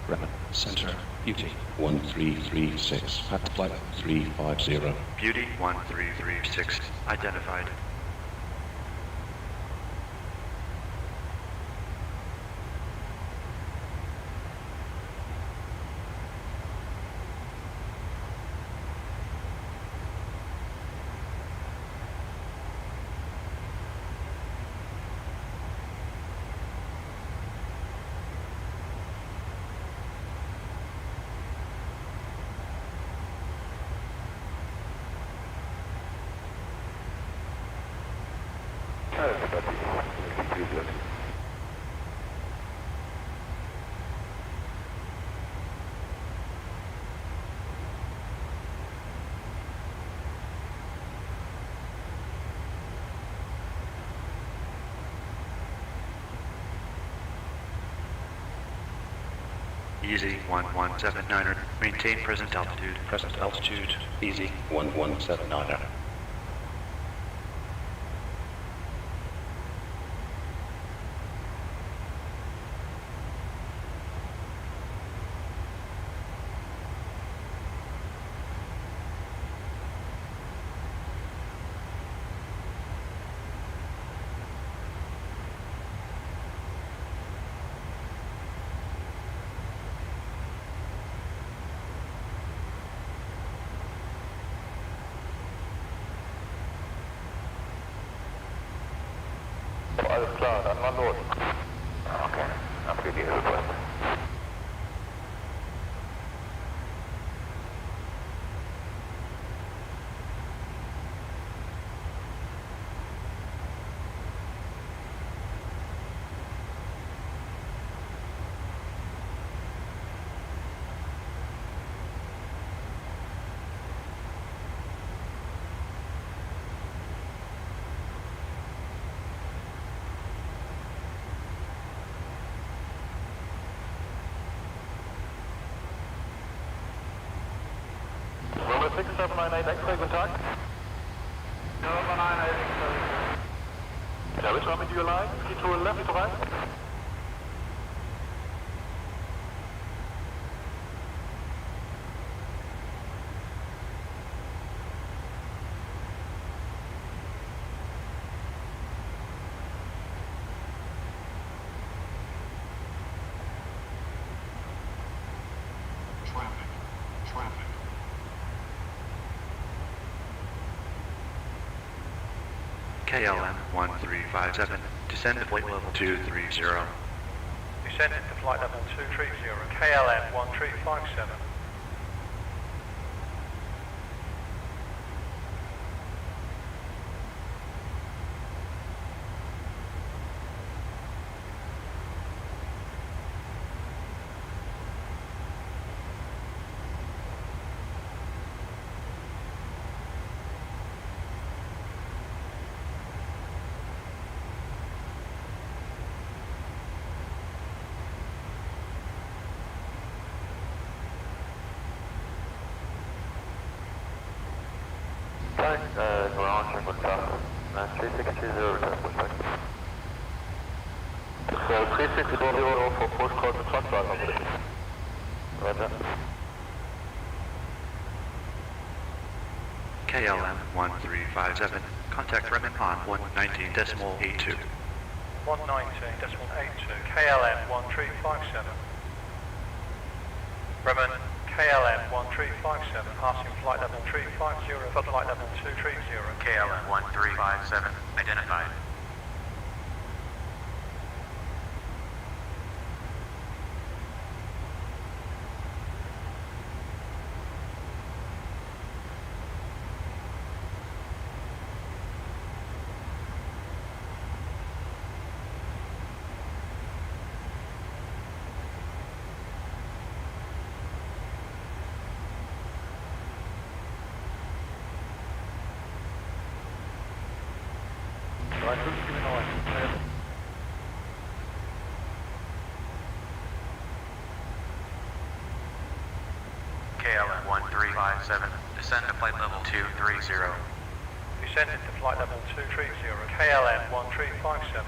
Bremen, Center, Beauty 1336, at flight level 350. Beauty 1336, identified. Easy 1179er, maintain present altitude. Present altitude, easy 1179er. Alles klar, dann mal los. Okay, abgegeben, Request. Number 6798 X-ray, guten Tag. 6798 X-ray. Yeah, which one do you like? Ski to left, to right? KLM1357, descend to flight level 230. Descending to flight level 230, KLM1357. ground check with traffic. 3620 Pushback. So 3620 for postcode to truck driver, please. Roger. KLM1357, contact Bremen on 119.82. 119.82, KLM1357. Bremen, KLM1357, passing flight level 350 for flight level 230. KLM1357, identified. KLM1357, descend to flight level 230. Descending to flight level 230, KLM1357.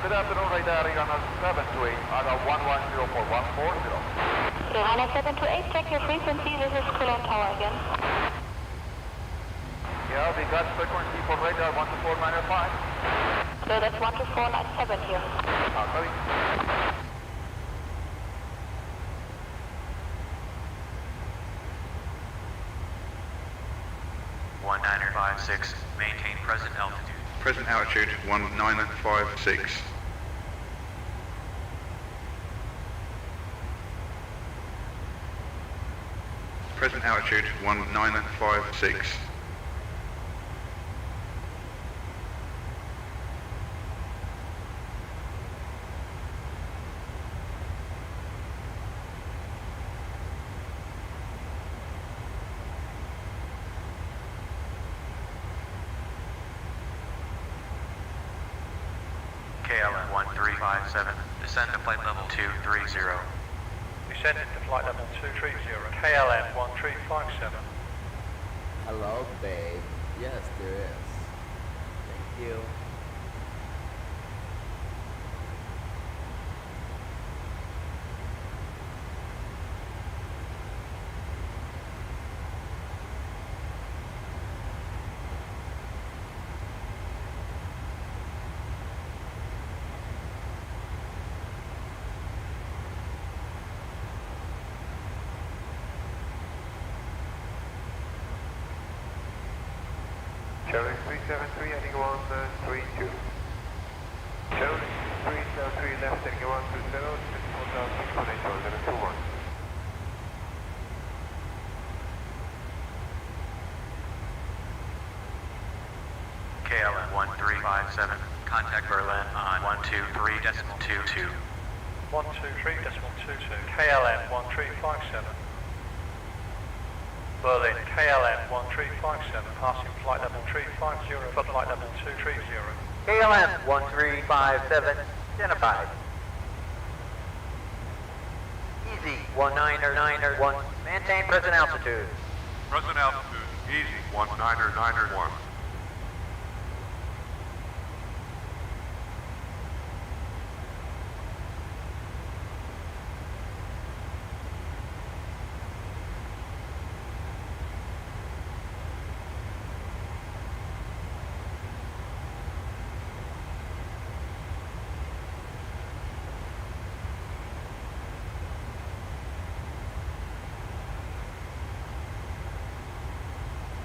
Good afternoon, radar Runner 728, Ada 11044140. Runner 728, check your frequency, this is Cologne Tower again. Yeah, we got frequency for radar 12495. So that's 12497 here. Copy. 1956, maintain present altitude. Present altitude 1956. Present altitude 1956. KLM1357, descend to flight level 230. Descending to flight level 230, KLM1357. Hello, babe. Yes, there is. Thank you. Cherry 373, heading 132. Cherry 373, left heading 120, 24,618, 21. KLM1357, contact Berlin on 123.22. 123.22, KLM1357. Berlin, KLM1357, passing flight level 350 for flight level 230. KLM1357, identified. Easy, 19901, maintain present altitude. Present altitude. Easy, 19991.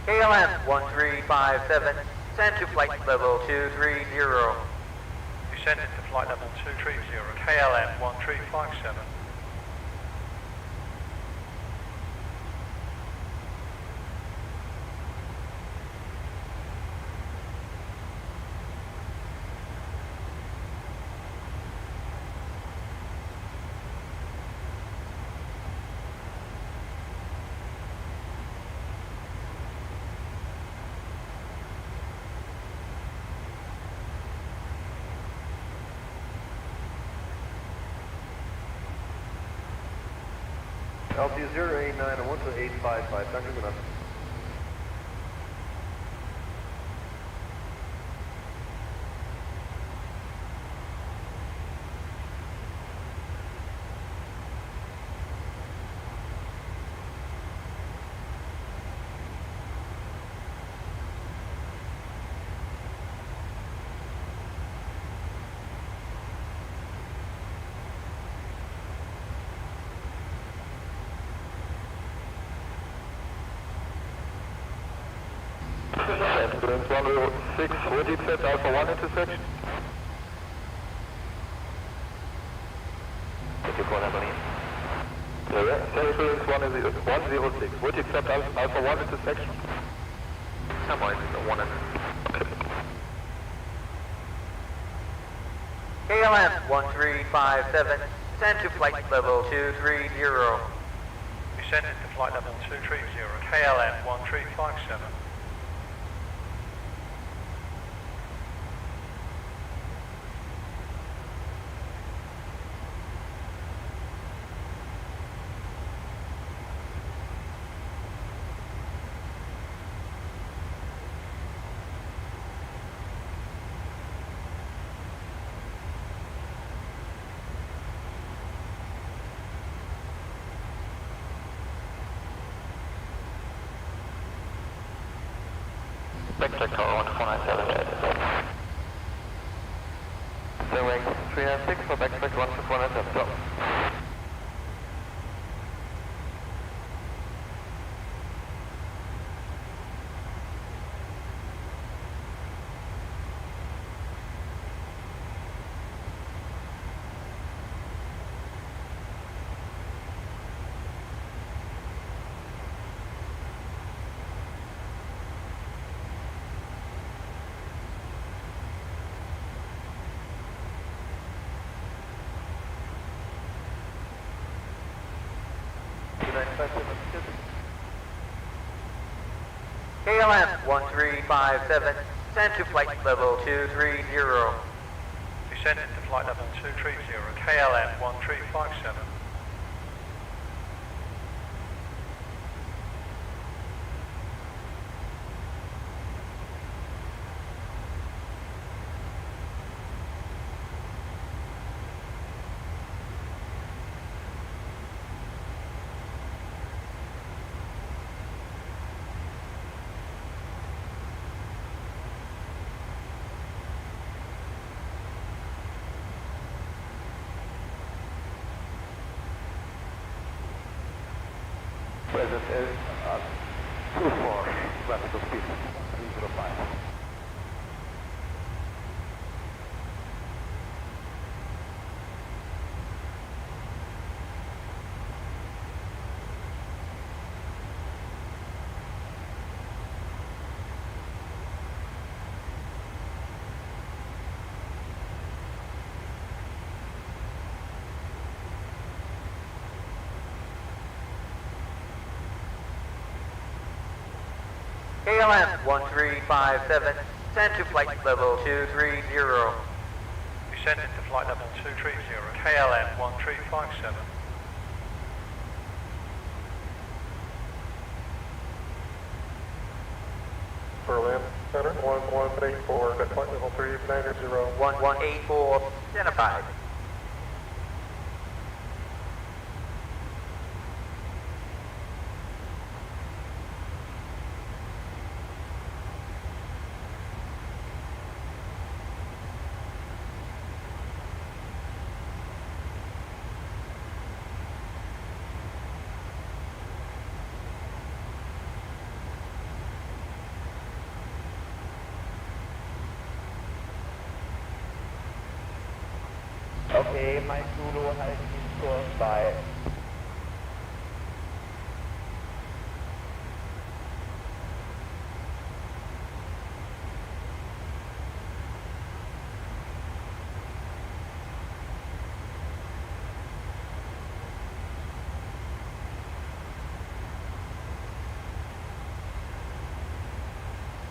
KLM1357, send to flight level 230. Descending to flight level 230, KLM1357. Altitude 089 and 12855, thank you very much. Ambulance 106, what did set Alpha 1 intersection? Thank you for that, Bonnie. Ambulance 106, what did set Alpha 1 intersection? Somewhere in the 1 KLM1357, send to flight level 230. Descending to flight level 230, KLM1357. Backtrack tower 1497. Runway 396 for backtrack 1497, go. KLM1357, send to flight level 230. Descending to flight level 230, KLM1357. Present is 24, classical speed, 305. KLM1357, send to flight level 230. Descending to flight level 230, KLM1357. Berlin Center, 1184, at flight level 390. 1184, identified. Okay, Mike Zulu, halten Sie Kurs bei.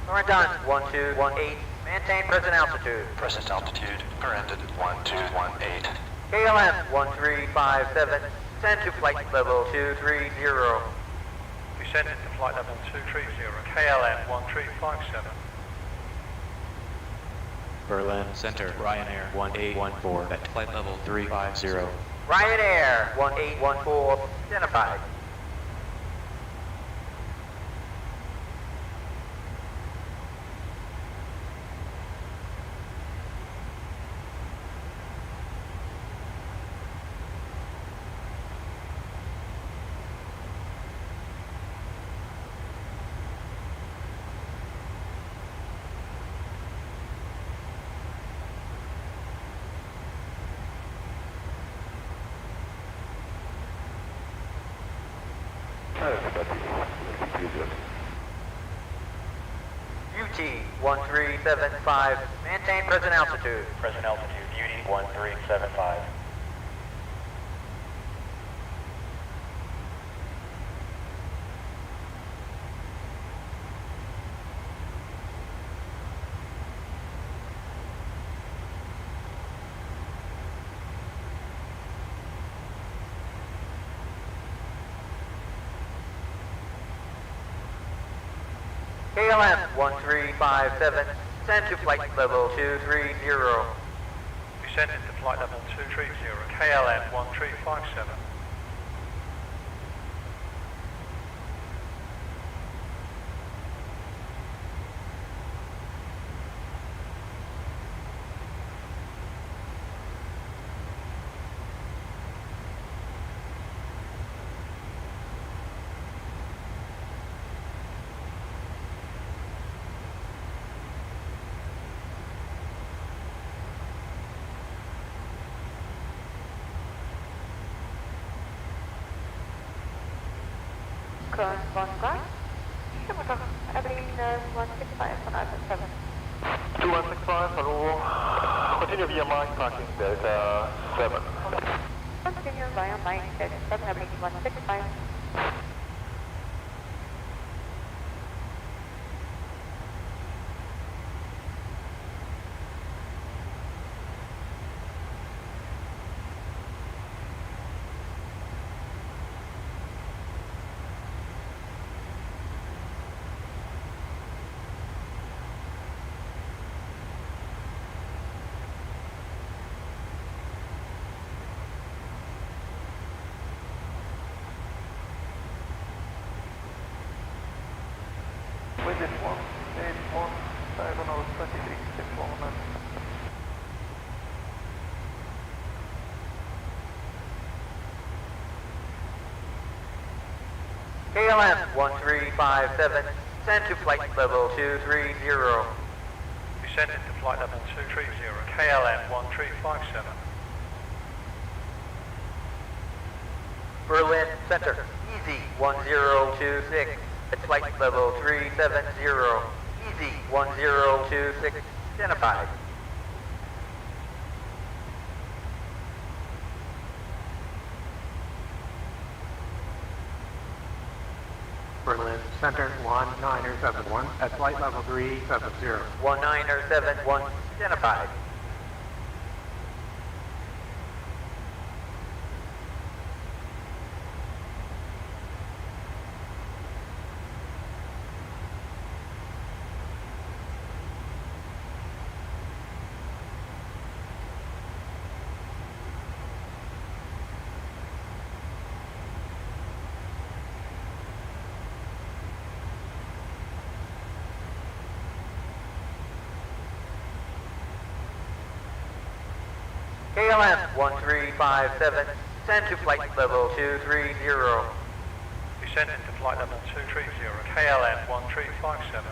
All right, done. 1218. Maintain present altitude. Present altitude, grounded 1218. KLM 1357, descend to flight level 230. Descending to flight level 230, KLM 1357. Berlin Center, Ryanair 1814 at flight level 350. Ryanair 1814, identified. UT 1375, maintain present altitude. Present altitude, UT 1375. KLM 1357, descend to flight level 230. Descending to flight level 230, KLM 1357. Current one guard. Airline 165 von Alpha 7. 2165, hello. Continue via Mike, parking Delta 7. Continue via Mike, Delta 7, Airline 165. Within 181, diagonal 23, 619. KLM 1357, descend to flight level 230. Descending to flight level 230, KLM 1357. Berlin Center, easy 1026, at flight level 370. Easy 1026, identified. Berlin Center 1971, at flight level 370. 1971, identified. KLM1357, send to flight level 230. Descending to flight level 230, KLM1357.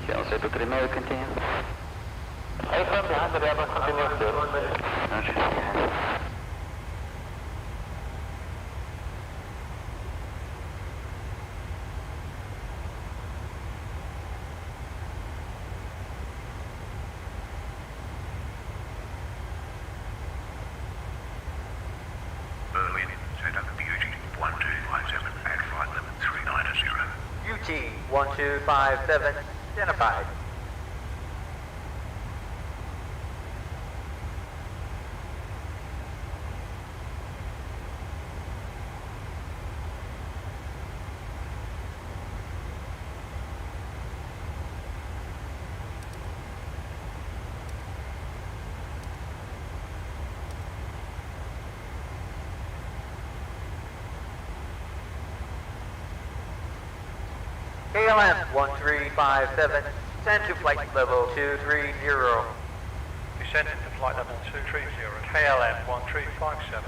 Chelsea to the American team. Aircraft behind the Airbus continues to. Berlin, set up UT 1257 at flight level 390. UT 1257, identified. KLM1357, send to flight level 230. Descending to flight level 230, KLM1357.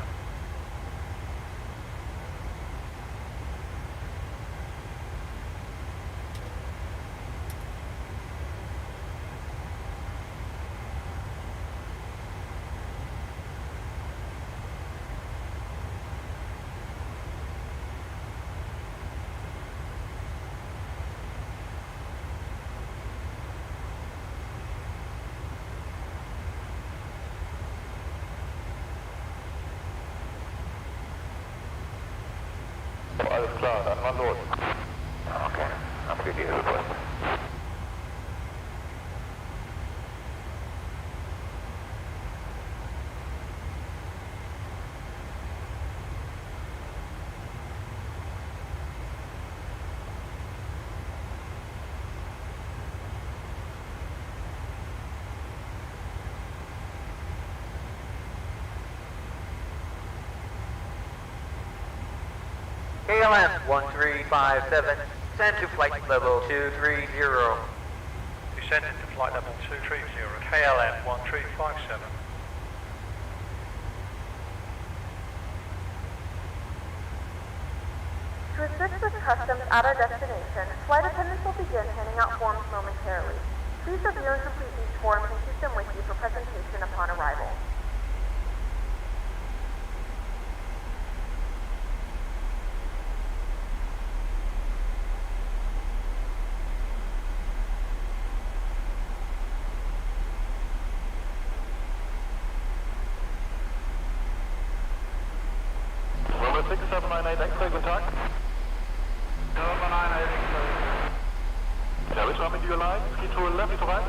Alles klar, dann mal los. Okay, abgegeben. KLM1357, send to flight level 230. Descending to flight level 230, KLM1357. To assist with customs at our destination, flight attendants will begin handing out forms momentarily. Please review and complete these forms and keep them with you for presentation upon arrival. Number 6798 X-ray, guten Tag. 798 X-ray. Yeah, which runway do you like? Ski to left, ski to right?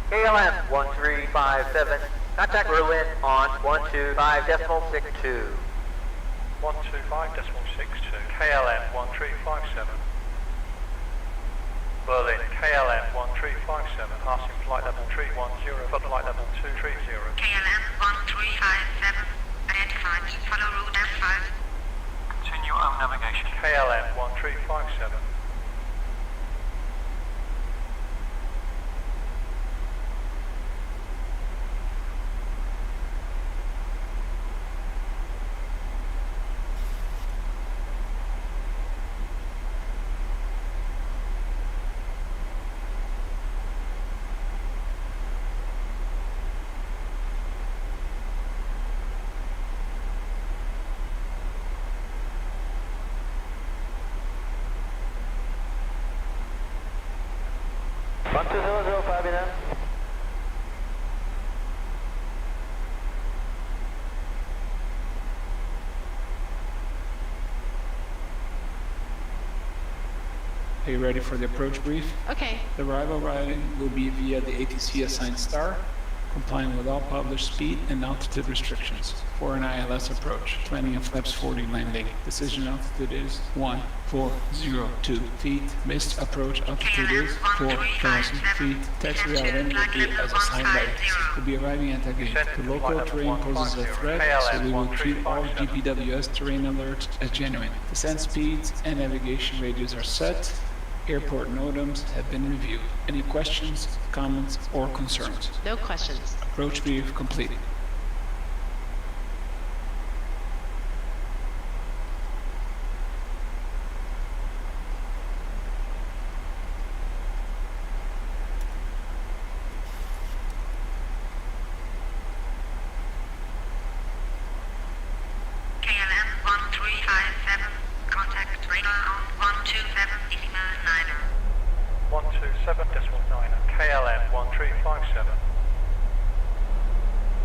KLM1357, contact Berlin on 125.62. 125.62, KLM1357. Berlin, KLM1357, passing flight level 310 for flight level 230. KLM1357, identified, follow route F5. Continue on navigation, KLM1357. 2005 in there. Are you ready for the approach brief? Okay. The arrival routing will be via the ATC assigned star, complying with all published speed and altitude restrictions. For an ILS approach, landing at flaps 40 landing. Decision altitude is 1402 feet. Missed approach altitude is 4,000 feet. Taxi routing will be as assigned by ATC. We'll be arriving at that gate. The local terrain poses a threat, so we will treat all GPWS terrain alerts as genuine. Descent speeds and navigation radius are set. Airport NOTAMs have been reviewed. Any questions, comments, or concerns? No questions. Approach brief completed. KLM1357, contact radar on 127.9er. KLM1357.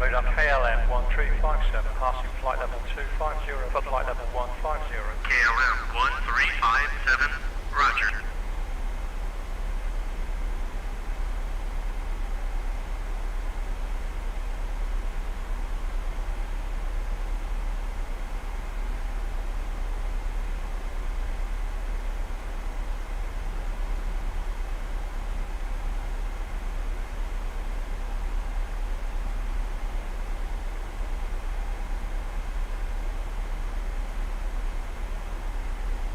Load up KLM1357, passing flight level 250 for flight level 150. KLM1357, roger.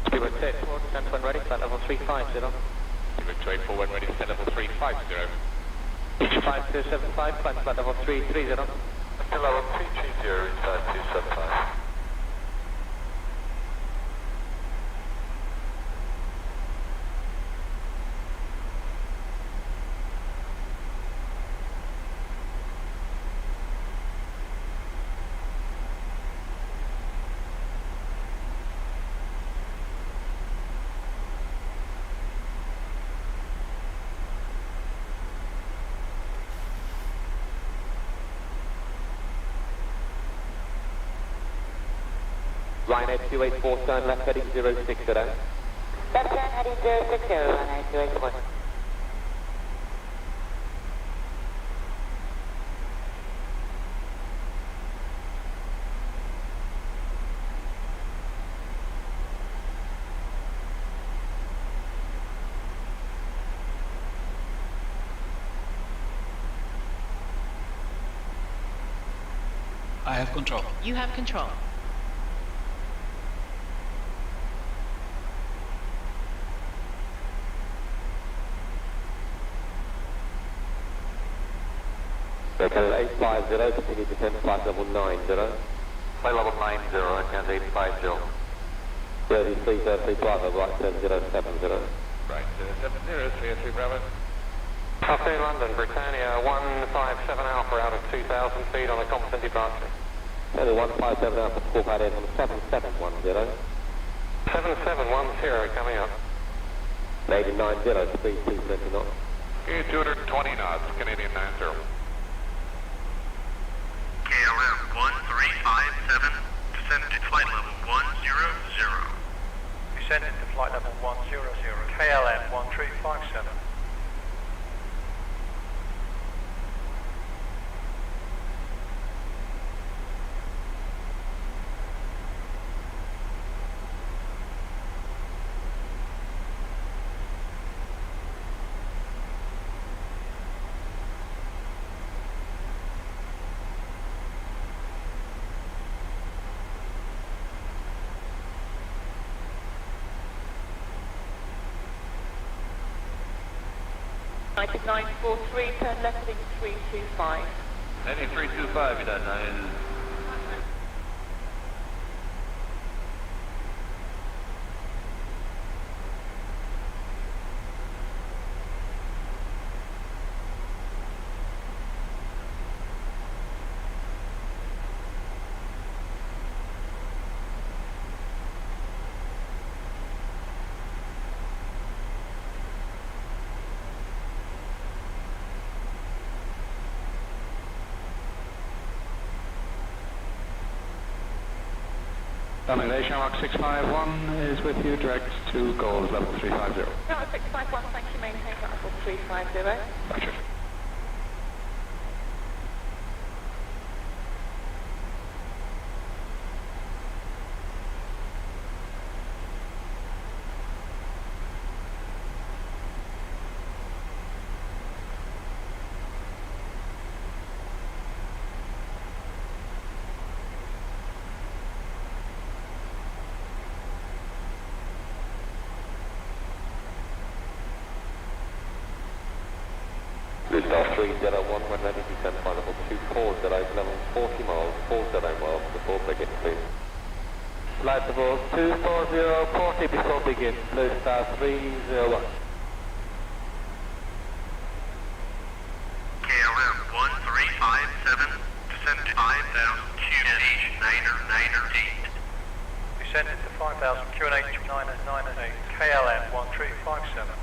Speedway 4, stand when ready, flight level 350. Speedway 4, when ready, stand level 350. 5275, climb flight level 330. Still level 330, inside 275. Ryanair 284, turn left heading 060. Left turn heading 060, Ryanair 284. I have control. You have control. Channel 850, continue descent flight level 90. Flight level 90, channel 850. 33, flight level right 7070. Right, 70, 33 Bravo. Afternoon London, Britannia 157 Alpha out of 2,000 feet on a constant departure. Only 157 Alpha, full pad in on 7710. 7710 coming up. Lady 90, speed 220 knots. 220 knots, Canadian 90. KLM1357, descend to flight level 100. Descending to flight level 100, KLM1357. United 943, turn left heading 325. Heading 325, you don't know. Domination Mark 651 is with you, direct to goals level 350. Tower 651, thank you, maintain level 350. Roger. Liftoff 301, when ready, descend flight level 240, level 40 miles, 40 miles before begin, please. Flight level 240, 40 before begin, Blue Star 301. KLM 1357, descend to 5,000 QNH 998. Descended to 5,000 QNH 998, KLM 1357.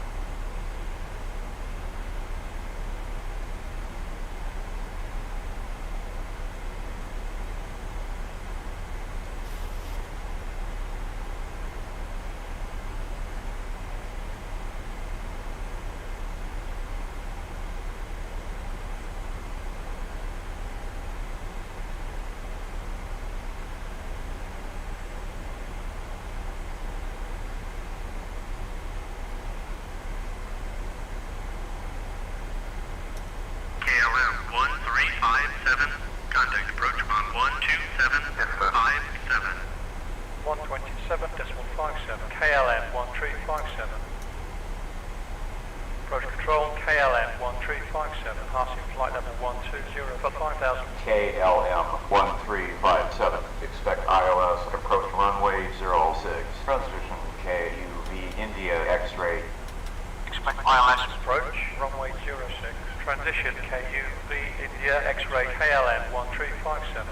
KLM 1357, contact approach on 127.57. 127.57, KLM 1357. Approach control, KLM 1357, passing flight level 120 for 5,000. KLM 1357, expect ILS approach runway 06. Transition KUV India X-ray. Expect ILS approach, runway 06. Transition KUV India X-ray KLM 1357.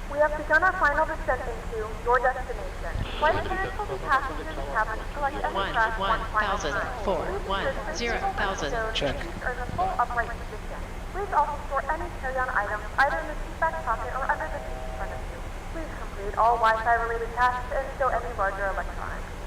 We have begun our final descent into your destination. Flight attendants will be passengers and cabin to select any class 1 final time. 1,000. Check. Seats are in a full upright position. Please also store any carry-on items either in the seat back pocket or under the seat in front of you. Please complete all Wi-Fi related tasks and stow any larger electronics.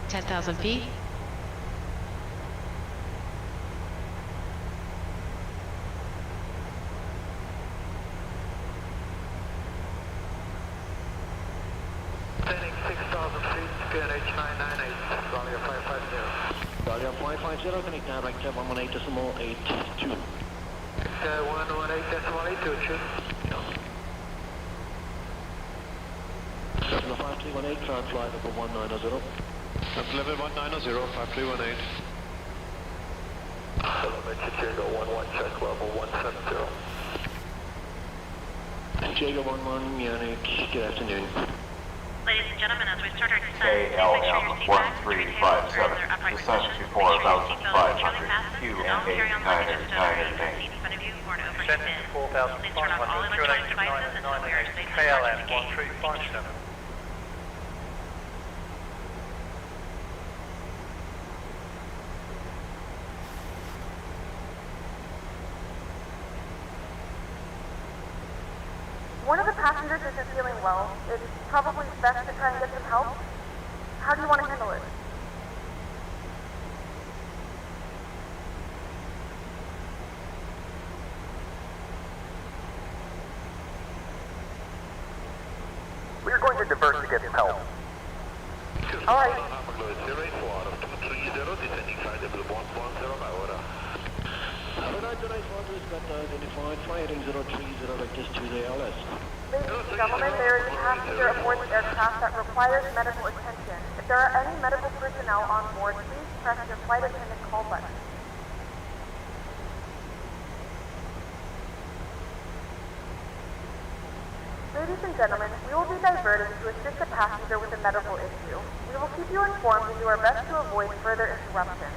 Ten 10,000 feet. Standing 6,000 feet, PRH 998, Valia 550. Valia 550, connect direct 118.82. 118.82, 5318, climb flight level 190. That's level 190, 5318. Elevator Jago 11, check level 170. Jago 11, Munich, good afternoon. Ladies and gentlemen, as we start our descent, please make sure your seatbelts, tray tables are in their upright position. Make sure your seatbelt is securely fastened, and all carry-on luggage is stowed underneath the seat in front of you or an overhead bin. Please turn off all electronic devices until we are safe to start the gate. KLM1357. One of the passengers isn't feeling well. It's probably best to try and get some help. How do you want to handle it? We're going to divert to get some help. All right. Identified, fly heading 030 vectors to the LS. Ladies and gentlemen, there is a passenger aboard the aircraft that requires medical attention. If there are any medical personnel on board, please press your flight attendant call button. Ladies and gentlemen, we will be diverting to assist a passenger with a medical issue. We will keep you informed and do our best to avoid further interruption.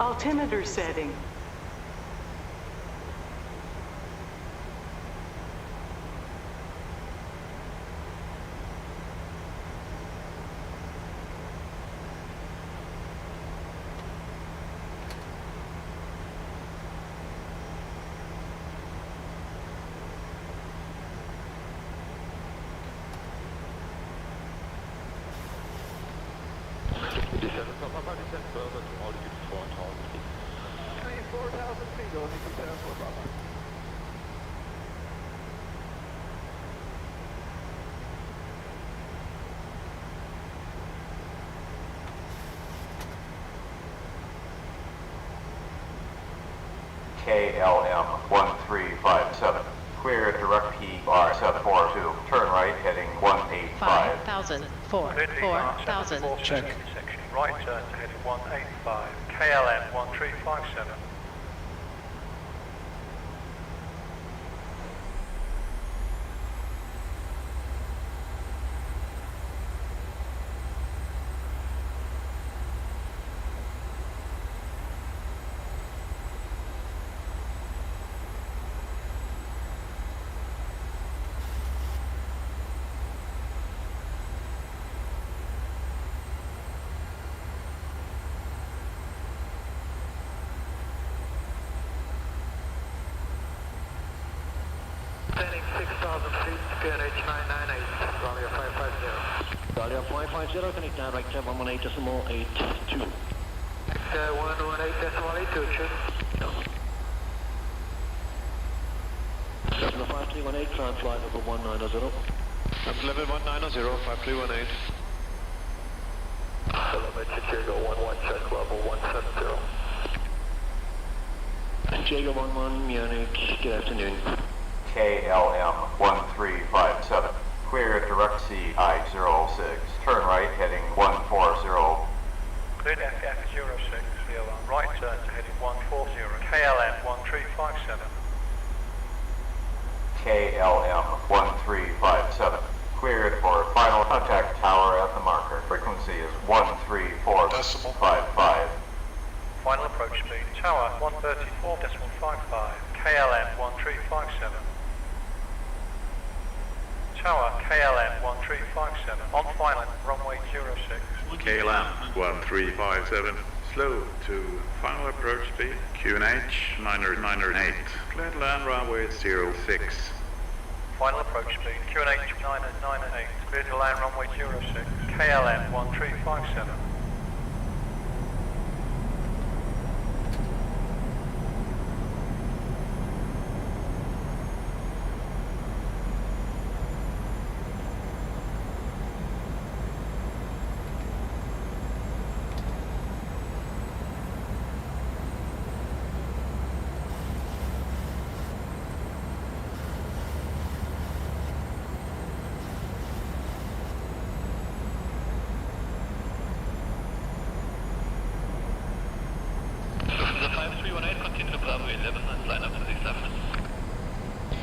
Altimeter setting. KLM1357. Clear direct PR742. Turn right heading 185. 5,000, 4,000. Check. Section right turn to heading 185. KLM1357. heading 6,000 feet, KLH998, Dahlia 550. Dahlia 550, connect direct 118.82. 118.82, Cessna 5318, climb flight level 190. That's level 190, 5318. Telemetry Jago 11, check level 170. Jago 11, Munich, good afternoon. KLM1357. Clear at direct seat I-06. Turn right heading 140. Cleared FF06, right turn to heading 140, KLM1357. KLM1357. Cleared for final contact tower at the marker. Frequency is 134.55. Final approach speed, tower 134.55, KLM1357. Tower KLM1357, on final, runway 06. KLM 1357, slow to final approach speed, QNH 908, cleared land runway 06. Final approach speed, QNH 998, cleared to land runway 06, KLM 1357.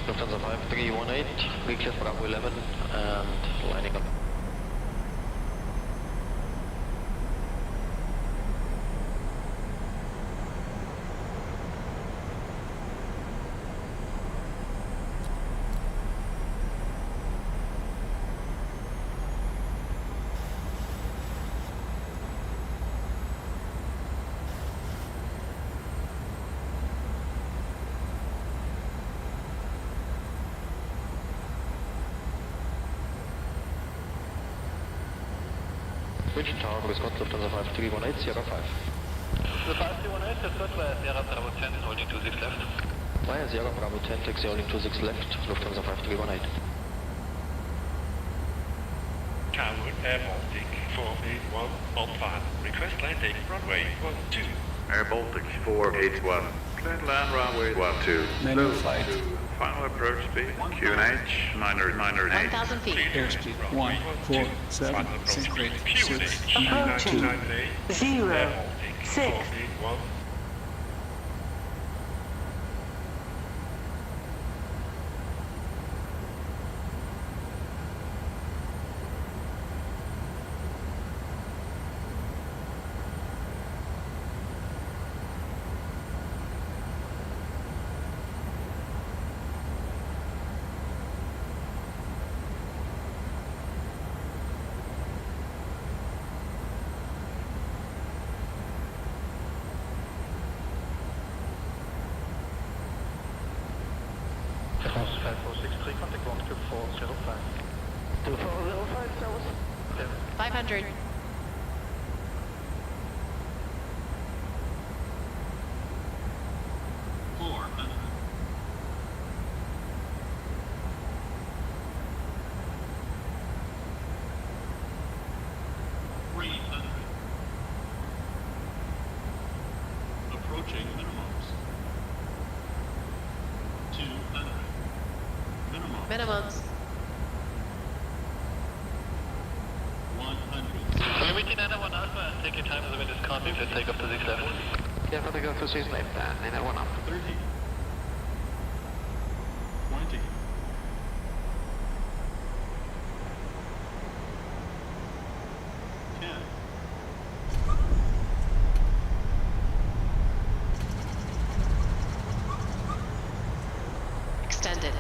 Lufthansa 5318, reclear Bravo 11 and lining up. Bridge Tower, Wisconsin, Lufthansa 5318, Sierra 5. The 5318 is good via Sierra Bravo 10, holding 26 left. Via Sierra Bravo 10, taxi holding 26 left, Lufthansa 5318. Tower Air Baltic 481 on plan. Request landing runway 12. Air Baltic 481, cleared land runway 12. Manual flight. Final approach speed, QNH 908. 1,000 feet. Airspeed 147, sync rate 692. Approaching 0, 6. France 5463, contact ground cube 405. 2405, South. 500. Approaching minimums. 200. Minimums. 100. Limiting 901 Alpha and take your time to the wind is calming. Let's take up to 6 left. Yeah, for the go to 6 left, 901 up. 30. 20. 10. Extended.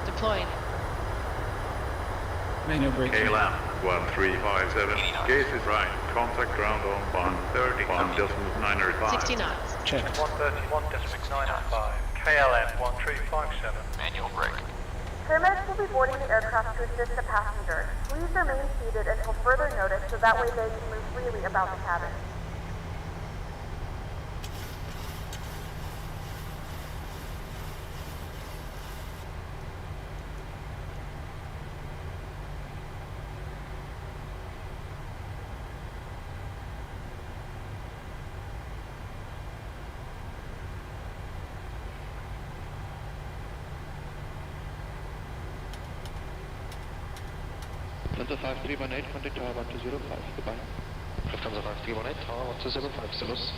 Deployed. Manual brake. KLM 1357. Gauge is right. Contact ground on 131.905. 60 knots. Check. 131.905. KLM 1357. Manual brake. Paramedics will be boarding the aircraft to assist the passengers. Please remain seated until further notice so that way they can move freely about the cabin. Lufthansa 5318, contact tower 1205, goodbye. Lufthansa 5318, tower 1205, Salus.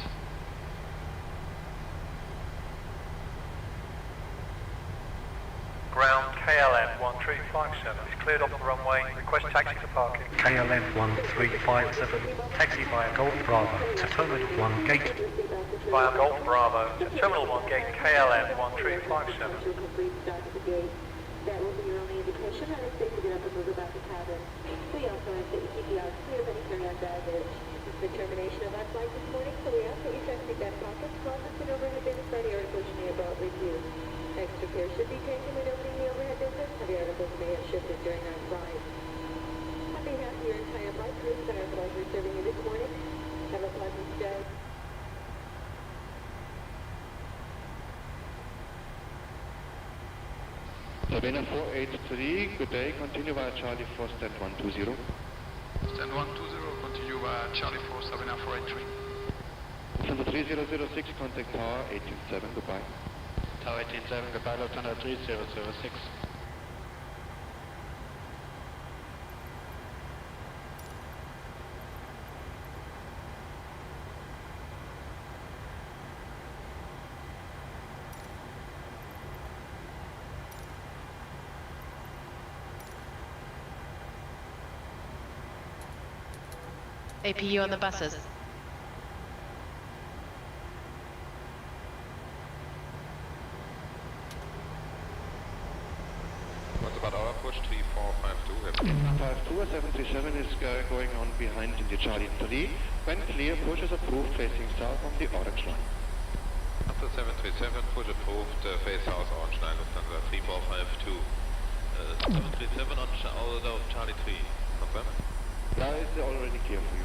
Ground KLM 1357 is cleared off the runway. Request taxi to parking. KLM 1357, taxi via Golf Bravo to Terminal 1 gate. Via Golf Bravo to Terminal 1 gate KLM 1357. That will be your only indication, and it's safe to get up and move about the cabin. We also ask that you keep the eyes clear of any carry-on baggage. This is the termination of our flight this morning, so we ask that you check the back pockets, closets, and overhead bins by the articles you may have brought with you. Extra care should be taken when opening the overhead bins. Heavy articles may have shifted during our flight. On behalf of your entire flight crew, it's our pleasure serving you this morning. Have a pleasant stay. Sabina 483, good day, continue via Charlie 4, stand 120. Stand 120, continue via Charlie 4, Sabina 483. Lufthansa 3006, contact tower 187, goodbye. Tower 187, goodbye, Lufthansa 3006. APU on the buses. What about our approach 3452? 52, 737 is going on behind in the Charlie 3. When clear, push is approved facing south on the orange line. After 737, push approved, face south orange line, Lufthansa 3452. 737 on out of Charlie 3, confirm? Now it's already clear for you.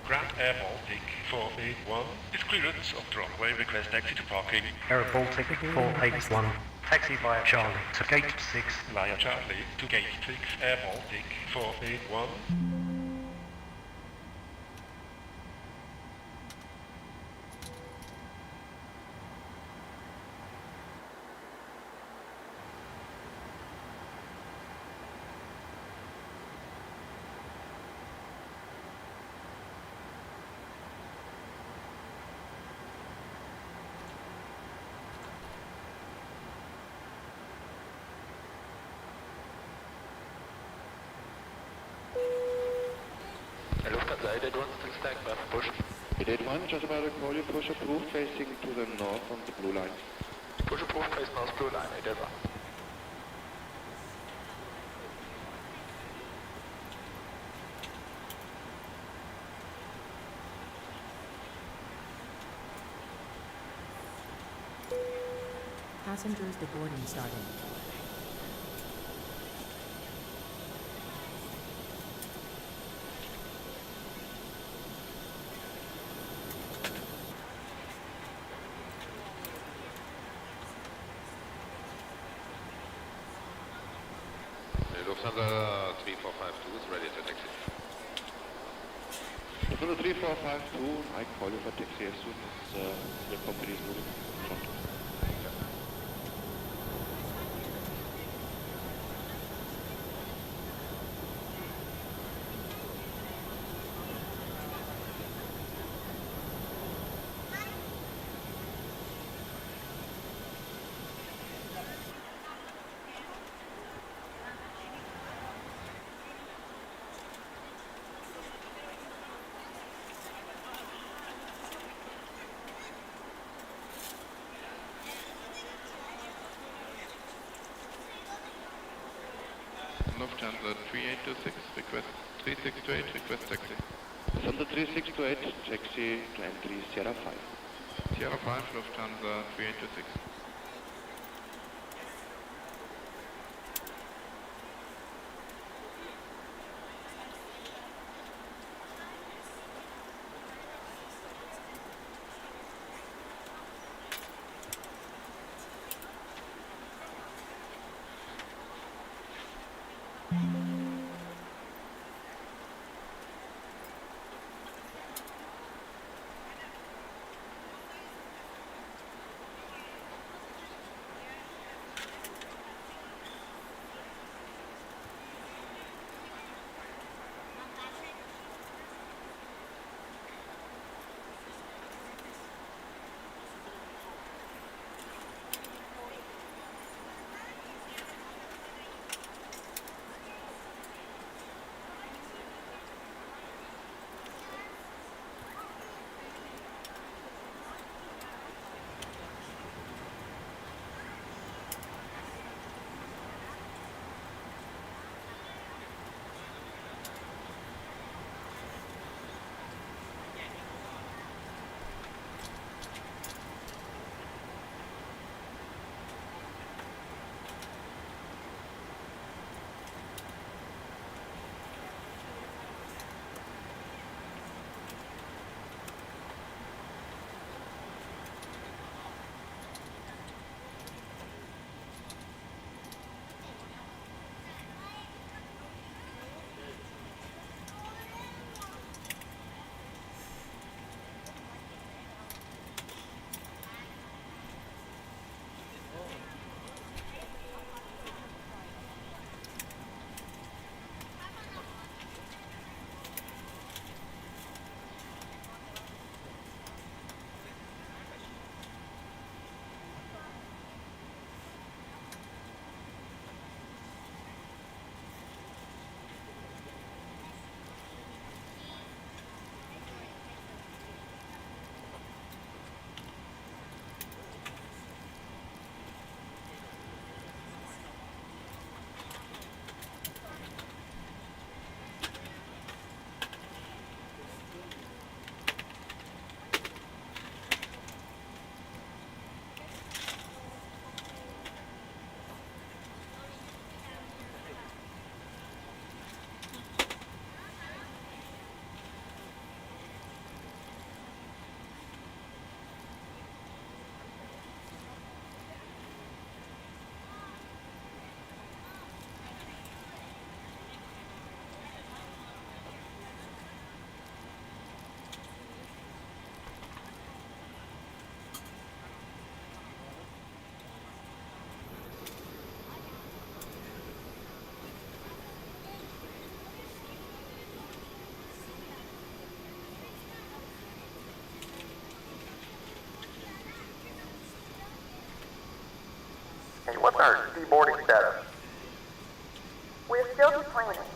Ground Air Baltic 481 is clearance of the runway, request taxi to parking. Air Baltic 481, taxi via Charlie to gate 6. Via Charlie to gate 6, Air Baltic 481. Lufthansa 881 still stacked by push. 881, just about to call you, push approved facing to the north on the blue line. Push approved, face north blue line, 881. Passengers deboarding starting. Lufthansa 3452 is ready to taxi. Lufthansa 3452, I call you for taxi as soon as your company is moving in front. Lufthansa 3826, request 3628, request taxi. Lufthansa 3628, taxi to entry Sierra 5. Sierra 5, Lufthansa 3826. Hey, what's our deboarding status? We're still deploying.